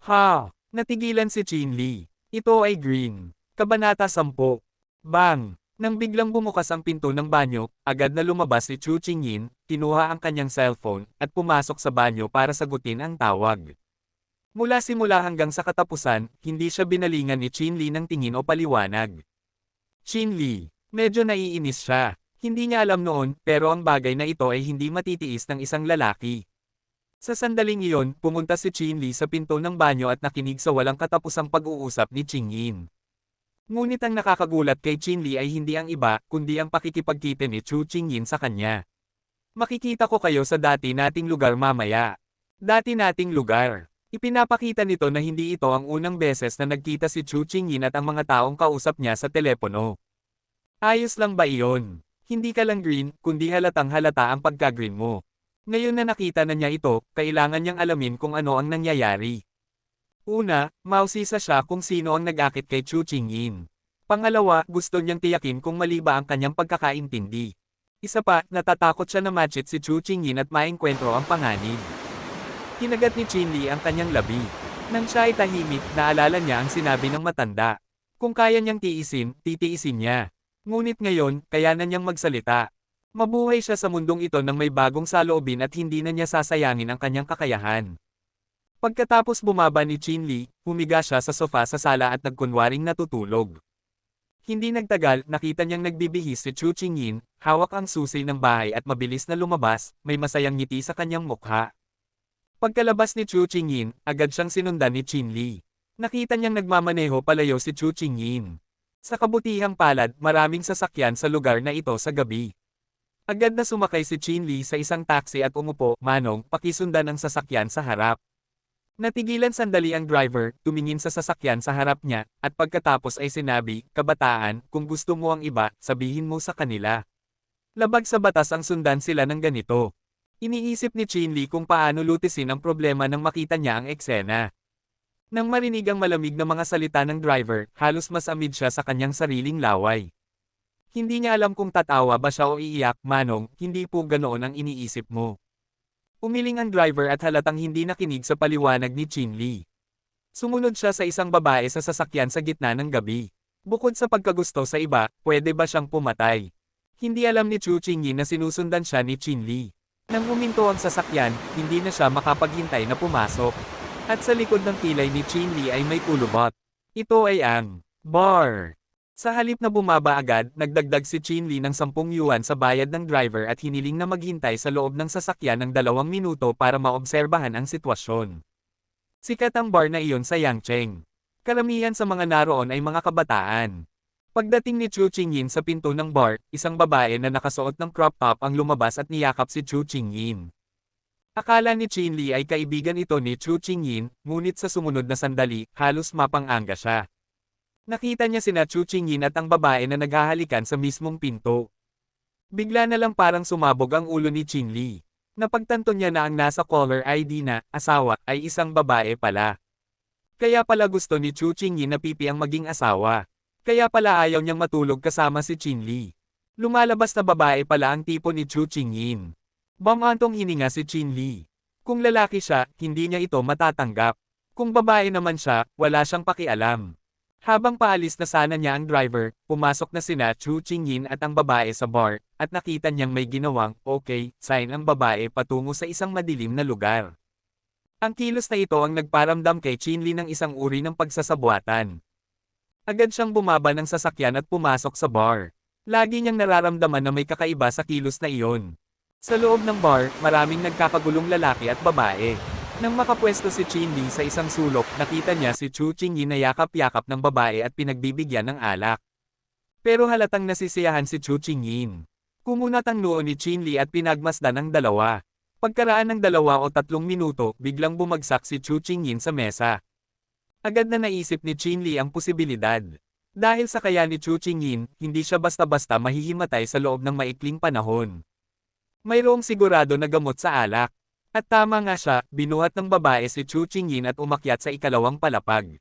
Ha! Natigilan si Chinli. Ito ay Green. Kabanata 10. Bang! Nang biglang bumukas ang pinto ng banyo, agad na lumabas si Chu Qingyin, kinuha ang kanyang cellphone, at pumasok sa banyo para sagutin ang tawag. Mula simula hanggang sa katapusan, hindi siya binalingan ni Chinli ng tingin o paliwanag. Chinli, medyo naiinis siya. Hindi niya alam noon, pero ang bagay na ito ay hindi matitiis ng isang lalaki. Sa sandaling iyon, pumunta si Chinli sa pinto ng banyo at nakinig sa walang katapusang pag-uusap ni Qingyin. Ngunit ang nakakagulat kay Chinli ay hindi ang iba, kundi ang pakikipagkita ni Chu Qingyin sa kanya. Makikita ko kayo sa dati nating lugar mamaya. Dati nating lugar. Ipinapakita nito na hindi ito ang unang beses na nagkita si Chu Qingyin at ang mga taong kausap niya sa telepono. Ayos lang ba iyon? Hindi ka lang green, kundi halatang halata ang pagka-green mo. Ngayon na nakita na niya ito, kailangan niyang alamin kung ano ang nangyayari. Una, mausisa siya kung sino ang nag-akit kay Chu Qingyin. Pangalawa, gusto niyang tiyakin kung mali ba ang kanyang pagkakaintindi. Isa pa, natatakot siya na matchit si Chu Qingyin at maengkwentro ang panganib. Kinagat ni Chinli ang kanyang labi. Nang siya ay tahimik, naalala niya ang sinabi ng matanda. Kung kaya niyang tiisin, titiisin niya. Ngunit ngayon, kaya na niyang magsalita. Mabuhay siya sa mundong ito nang may bagong saloobin at hindi na niya sasayangin ang kanyang kakayahan. Pagkatapos bumaba ni Chinli, humiga siya sa sofa sa sala at nagkunwaring natutulog. Hindi nagtagal, nakita niyang nagbibihis si Chu Qingyin, hawak ang susi ng bahay at mabilis na lumabas, may masayang ngiti sa kanyang mukha. Pagkalabas ni Chu Qingyin, agad siyang sinundan ni Chinli. Nakita niyang nagmamaneho palayo si Chu Qingyin. Sa kabutihang palad, maraming sasakyan sa lugar na ito sa gabi. Agad na sumakay si Chinli sa isang taxi at umupo, manong, pakisundan ang sasakyan sa harap. Natigilan sandali ang driver, tumingin sa sasakyan sa harap niya, at pagkatapos ay sinabi, kabataan, kung gusto mo ang iba, sabihin mo sa kanila. Labag sa batas ang sundan sila ng ganito. Iniisip ni Chinli kung paano lutisin ang problema nang makita niya ang eksena. Nang marinig ang malamig na mga salita ng driver, halos mas amid siya sa kanyang sariling laway. Hindi niya alam kung tatawa ba siya o iiyak, manong, hindi po ganoon ang iniisip mo. Umiling ang driver at halatang hindi nakinig sa paliwanag ni Chinli. Sumunod siya sa isang babae sa sasakyan sa gitna ng gabi. Bukod sa pagkagusto sa iba, pwede ba siyang pumatay? Hindi alam ni Chu Qingyin na sinusundan siya ni Chinli. Nang huminto ang sasakyan, hindi na siya makapaghintay na pumasok. At sa likod ng pilay ni Chinli ay may kulubot. Ito ay ang bar. Sa halip na bumaba agad, nagdagdag si Chinli ng 10 yuan sa bayad ng driver at hiniling na maghintay sa loob ng sasakyan ng 2 minuto para maobserbahan ang sitwasyon. Sikat ang bar na iyon sa Yangcheng. Karamihan sa mga naroon ay mga kabataan. Pagdating ni Chu Qingyin sa pinto ng bar, isang babae na nakasuot ng crop top ang lumabas at niyakap si Chu Qingyin. Akala ni Chinli ay kaibigan ito ni Chu Qingyin, ngunit sa sumunod na sandali, halos mapang-anga siya. Nakita niya sina Chu Qingyin at ang babae na naghahalikan sa mismong pinto. Bigla na lang parang sumabog ang ulo ni Chinli. Napagtanto niya na ang nasa caller ID na asawa ay isang babae pala. Kaya pala gusto ni Chu Qingyin na pipi ang maging asawa. Kaya pala ayaw niyang matulog kasama si Chinli. Lumalabas na babae pala ang tipo ni Chu Qingyin. Bamantong hininga si Chinli. Kung lalaki siya, hindi niya ito matatanggap. Kung babae naman siya, wala siyang pakialam. Habang paalis na sana niya ang driver, pumasok na sina Chu Qingyin at ang babae sa bar, at nakita niyang may ginawang, okay, sign ang babae patungo sa isang madilim na lugar. Ang kilos na ito ang nagparamdam kay Chinli ng isang uri ng pagsasabuatan. Agad siyang bumaba ng sasakyan at pumasok sa bar. Lagi niyang nararamdaman na may kakaiba sa kilos na iyon. Sa loob ng bar, maraming nagkakagulong lalaki at babae. Nang makapwesto si Chinli sa isang sulok, nakita niya si Chu Qingyin na yakap-yakap ng babae at pinagbibigyan ng alak. Pero halatang nasisiyahan si Chu Qingyin. Kumunat ang noo ni Chinli at pinagmasdan ang dalawa. Pagkaraan ng 2 o 3 minuto, biglang bumagsak si Chu Qingyin sa mesa. Agad na naisip ni Chinli ang posibilidad. Dahil sa kaya ni Chu Qingyin, hindi siya basta-basta mahihimatay sa loob ng maikling panahon. Mayroong sigurado na gamot sa alak. At tama nga siya, binuhat ng babae si Chu Qingyin at umakyat sa ikalawang palapag.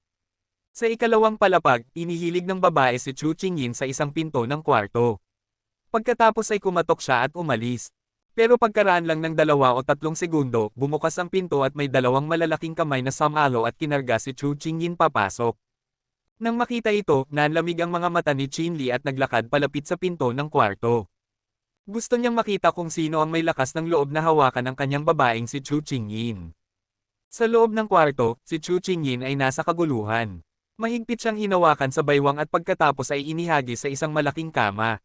Sa ikalawang palapag, inihilig ng babae si Chu Qingyin sa isang pinto ng kwarto. Pagkatapos ay kumatok siya at umalis. Pero pagkaraan lang ng 2 o 3 segundo, bumukas ang pinto at may 2 malalaking kamay na sumalo at kinarga si Chu Qingyin papasok. Nang makita ito, nanlamig ang mga mata ni Chinli at naglakad palapit sa pinto ng kwarto. Gusto niyang makita kung sino ang may lakas ng loob na hawakan ang kanyang babaeng si Chu Qingyin. Sa loob ng kwarto, si Chu Qingyin ay nasa kaguluhan. Mahigpit siyang hinawakan sa baywang at pagkatapos ay inihagi sa isang malaking kama.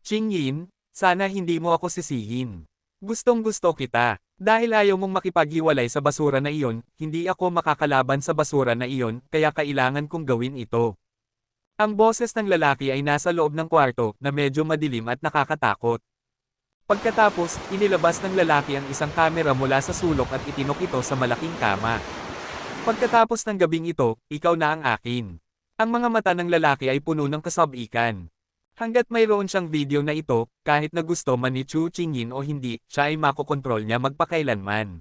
Qingyin, sana hindi mo ako sisihin. Gustong-gusto kita. Dahil ayaw mong makipaghiwalay sa basura na iyon, hindi ako makakalaban sa basura na iyon, kaya kailangan kong gawin ito. Ang boses ng lalaki ay nasa loob ng kwarto, na medyo madilim at nakakatakot. Pagkatapos, inilabas ng lalaki ang isang kamera mula sa sulok at itinok ito sa malaking kama. Pagkatapos ng gabing ito, ikaw na ang akin. Ang mga mata ng lalaki ay puno ng kasabikan. Hanggat mayroon siyang video na ito, kahit na gusto man ni Chu Qingyin o hindi, siya ay makokontrol niya magpakailanman.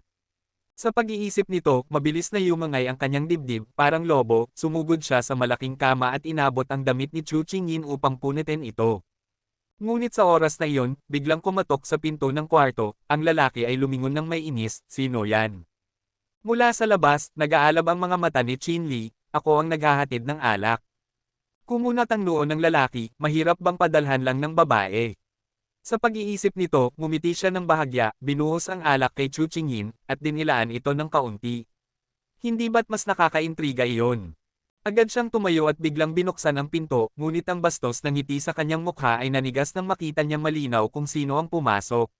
Sa pag-iisip nito, mabilis na yumangay ang kanyang dibdib, parang lobo, sumugod siya sa malaking kama at inabot ang damit ni Chu Qingyin upang punitin ito. Ngunit sa oras na iyon, biglang kumatok sa pinto ng kwarto, ang lalaki ay lumingon ng may inis, sino yan? Mula sa labas, nag-aalab ang mga mata ni Chinli, ako ang naghahatid ng alak. Kumunat ang noo ng lalaki, mahirap bang padalhan lang ng babae? Sa pag-iisip nito, ngumiti siya ng bahagya, binuhos ang alak kay Chu Qingyin, at dinilaan ito ng kaunti. Hindi ba't mas nakakaintriga iyon? Agad siyang tumayo at biglang binuksan ang pinto, ngunit ang bastos ng ngiti sa kanyang mukha ay nanigas nang makita niya malinaw kung sino ang pumasok.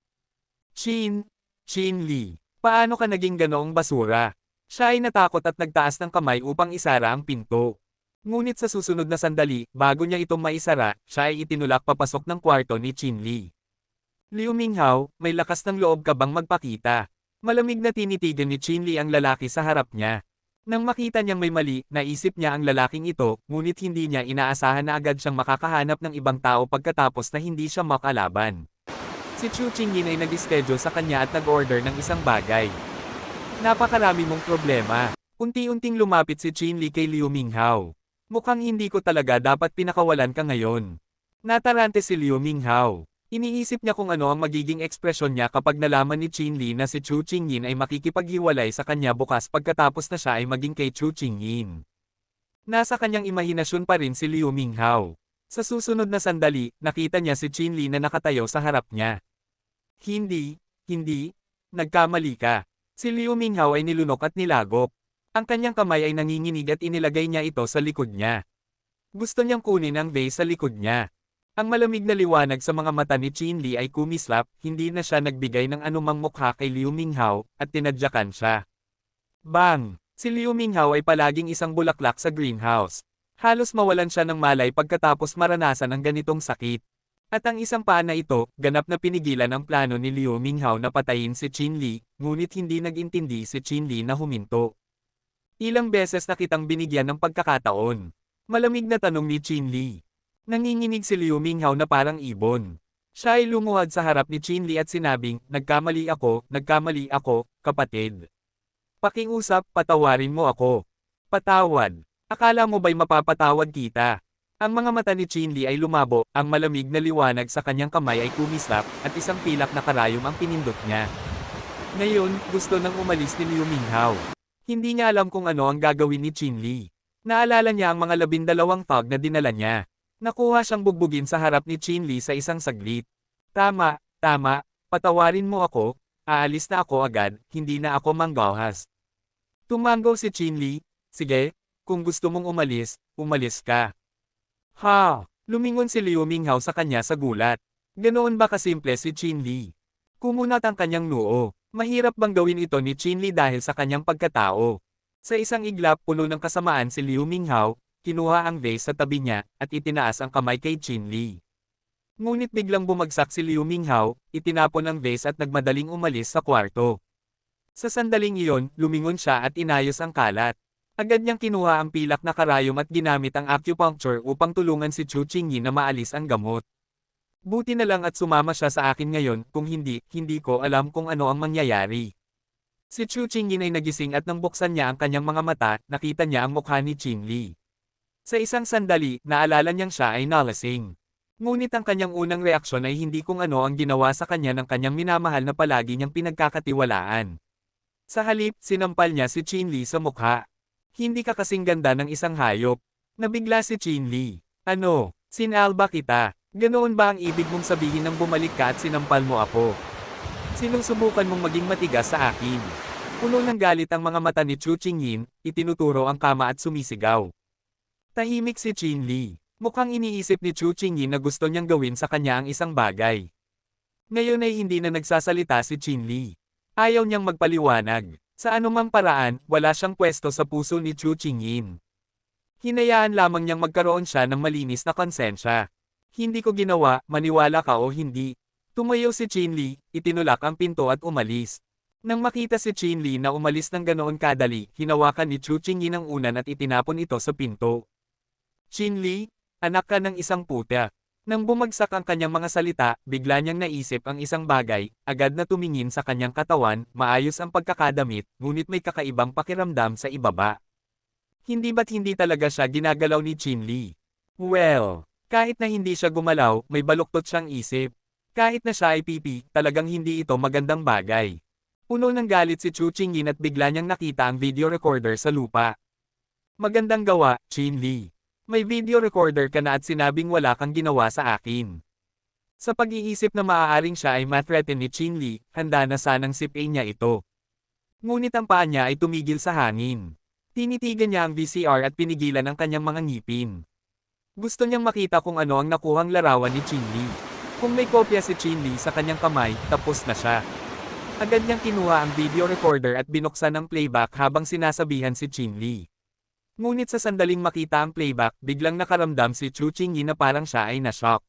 Chinli, paano ka naging ganoong basura? Siya ay natakot at nagtaas ng kamay upang isara ang pinto. Ngunit sa susunod na sandali, bago niya itong maisara, siya ay itinulak papasok ng kwarto ni Chinli. Liu Minghao, may lakas ng loob ka bang magpakita? Malamig na tinitigan ni Chinli ang lalaki sa harap niya. Nang makita niyang may mali, naisip niya ang lalaking ito, ngunit hindi niya inaasahan na agad siyang makakahanap ng ibang tao pagkatapos na hindi siya makalaban. Si Chu Qingyin ay nag-schedule sa kanya at nag-order ng isang bagay. Napakarami mong problema. Unti-unting lumapit si Chinli kay Liu Minghao. Mukhang hindi ko talaga dapat pinakawalan ka ngayon. Natarante si Liu Minghao. Iniisip niya kung ano ang magiging ekspresyon niya kapag nalaman ni Chinli na si Chu Qingyin ay makikipaghiwalay sa kanya bukas pagkatapos na siya ay maging kay Chu Qingyin. Nasa kanyang imahinasyon pa rin si Liu Minghao. Sa susunod na sandali, nakita niya si Chinli na nakatayo sa harap niya. Hindi, nagkamali ka. Si Liu Minghao ay nilunok at nilagop. Ang kanyang kamay ay nanginginig at inilagay niya ito sa likod niya. Gusto niyang kunin ang vase sa likod niya. Ang malamig na liwanag sa mga mata ni Chinli ay kumislap, hindi na siya nagbigay ng anumang mukha kay Liu Minghao, at tinadyakan siya. Bang! Si Liu Minghao ay palaging isang bulaklak sa greenhouse. Halos mawalan siya ng malay pagkatapos maranasan ang ganitong sakit. At ang isang paa na ito, ganap na pinigilan ang plano ni Liu Minghao na patayin si Chinli, ngunit hindi nag-intindi si Chinli na huminto. Ilang beses na kitang binigyan ng pagkakataon. Malamig na tanong ni Chinli. Nanginginig si Liu Minghao na parang ibon. Siya ay lumuhad sa harap ni Chinli at sinabing, nagkamali ako, kapatid. Pakiusap, patawarin mo ako. Patawad. Akala mo ba'y mapapatawad kita? Ang mga mata ni Chinli ay lumabo, ang malamig na liwanag sa kanyang kamay ay kumislap, at isang pilak na karayom ang pinindot niya. Ngayon, gusto nang umalis ni Liu Minghao. Hindi niya alam kung ano ang gagawin ni Chinli. Naalala niya ang mga 12 thug na dinala niya. Nakuha siyang bugbugin sa harap ni Chinli sa isang saglit. Tama, patawarin mo ako, aalis na ako agad, hindi na ako manggahas. Tumango si Chinli, sige, kung gusto mong umalis, umalis ka. Ha! Lumingon si Liu Minghao sa kanya sa gulat. Ganoon ba kasimple si Chinli? Kumunat ang kanyang noo. Mahirap bang gawin ito ni Chinli dahil sa kanyang pagkatao? Sa isang iglap puno ng kasamaan si Liu Minghao, kinuha ang vase sa tabi niya, at itinaas ang kamay kay Chinli. Ngunit biglang bumagsak si Liu Minghao, itinapon ang vase at nagmadaling umalis sa kwarto. Sa sandaling iyon, lumingon siya at inayos ang kalat. Agad niyang kinuha ang pilak na karayom at ginamit ang acupuncture upang tulungan si Chu Qingyi na maalis ang gamot. Buti na lang at sumama siya sa akin ngayon, kung hindi, hindi ko alam kung ano ang mangyayari. Si Chu Qingyi ay nagising at nang buksan niya ang kanyang mga mata, nakita niya ang mukha ni Chinli. Sa isang sandali, naalala niyang siya ay nalasing. Ngunit ang kanyang unang reaksyon ay hindi kung ano ang ginawa sa kanya ng kanyang minamahal na palagi niyang pinagkakatiwalaan. Sa halip, sinampal niya si Chinli sa mukha. Hindi ka kasing ganda ng isang hayop. Nabigla si Chinli. Ano, sinalba kita. Ganoon ba ang ibig mong sabihin nang bumalik ka at sinampal mo ako? Sinusubukan mong maging matigas sa akin. Puno ng galit ang mga mata ni Chu Qingyin, itinuturo ang kama at sumisigaw. Tahimik si Chinli. Mukhang iniisip ni Chu Qingyin na gusto niyang gawin sa kanya ang isang bagay. Ngayon ay hindi na nagsasalita si Chinli. Ayaw niyang magpaliwanag. Sa anumang paraan, wala siyang pwesto sa puso ni Chu Qingyin. Hinayaan lamang niyang magkaroon siya ng malinis na konsensya. Hindi ko ginawa, maniwala ka o hindi. Tumayo si Chinli, itinulak ang pinto at umalis. Nang makita si Chinli na umalis ng ganoon kadali, hinawakan ni Chu Qingyin ang unan at itinapon ito sa pinto. Chinli, anak ka ng isang puta. Nang bumagsak ang kanyang mga salita, bigla niyang naisip ang isang bagay, agad na tumingin sa kanyang katawan, maayos ang pagkakadamit, ngunit may kakaibang pakiramdam sa ibaba. Hindi ba't hindi talaga siya ginagalaw ni Chinli? Well, kahit na hindi siya gumalaw, may baluktot siyang isip. Kahit na siya ay pipi, talagang hindi ito magandang bagay. Puno ng galit si Chu Qingyin at bigla niyang nakita ang video recorder sa lupa. Magandang gawa, Chinli. May video recorder ka na at sinabing wala kang ginawa sa akin. Sa pag-iisip na maaaring siya ay ma-threaten ni Chinli, handa na sanang sipin niya ito. Ngunit ang paa niya ay tumigil sa hangin. Tinitigan niya ang VCR at pinigilan ang kanyang mga ngipin. Gusto niyang makita kung ano ang nakuhang larawan ni Chinli. Kung may kopya si Chinli sa kanyang kamay, tapos na siya. Agad niyang kinuha ang video recorder at binuksan ang playback habang sinasabihan si Chinli. Ngunit sa sandaling makita ang playback, biglang nakaramdam si Chu Qingyin na parang siya ay na-shock.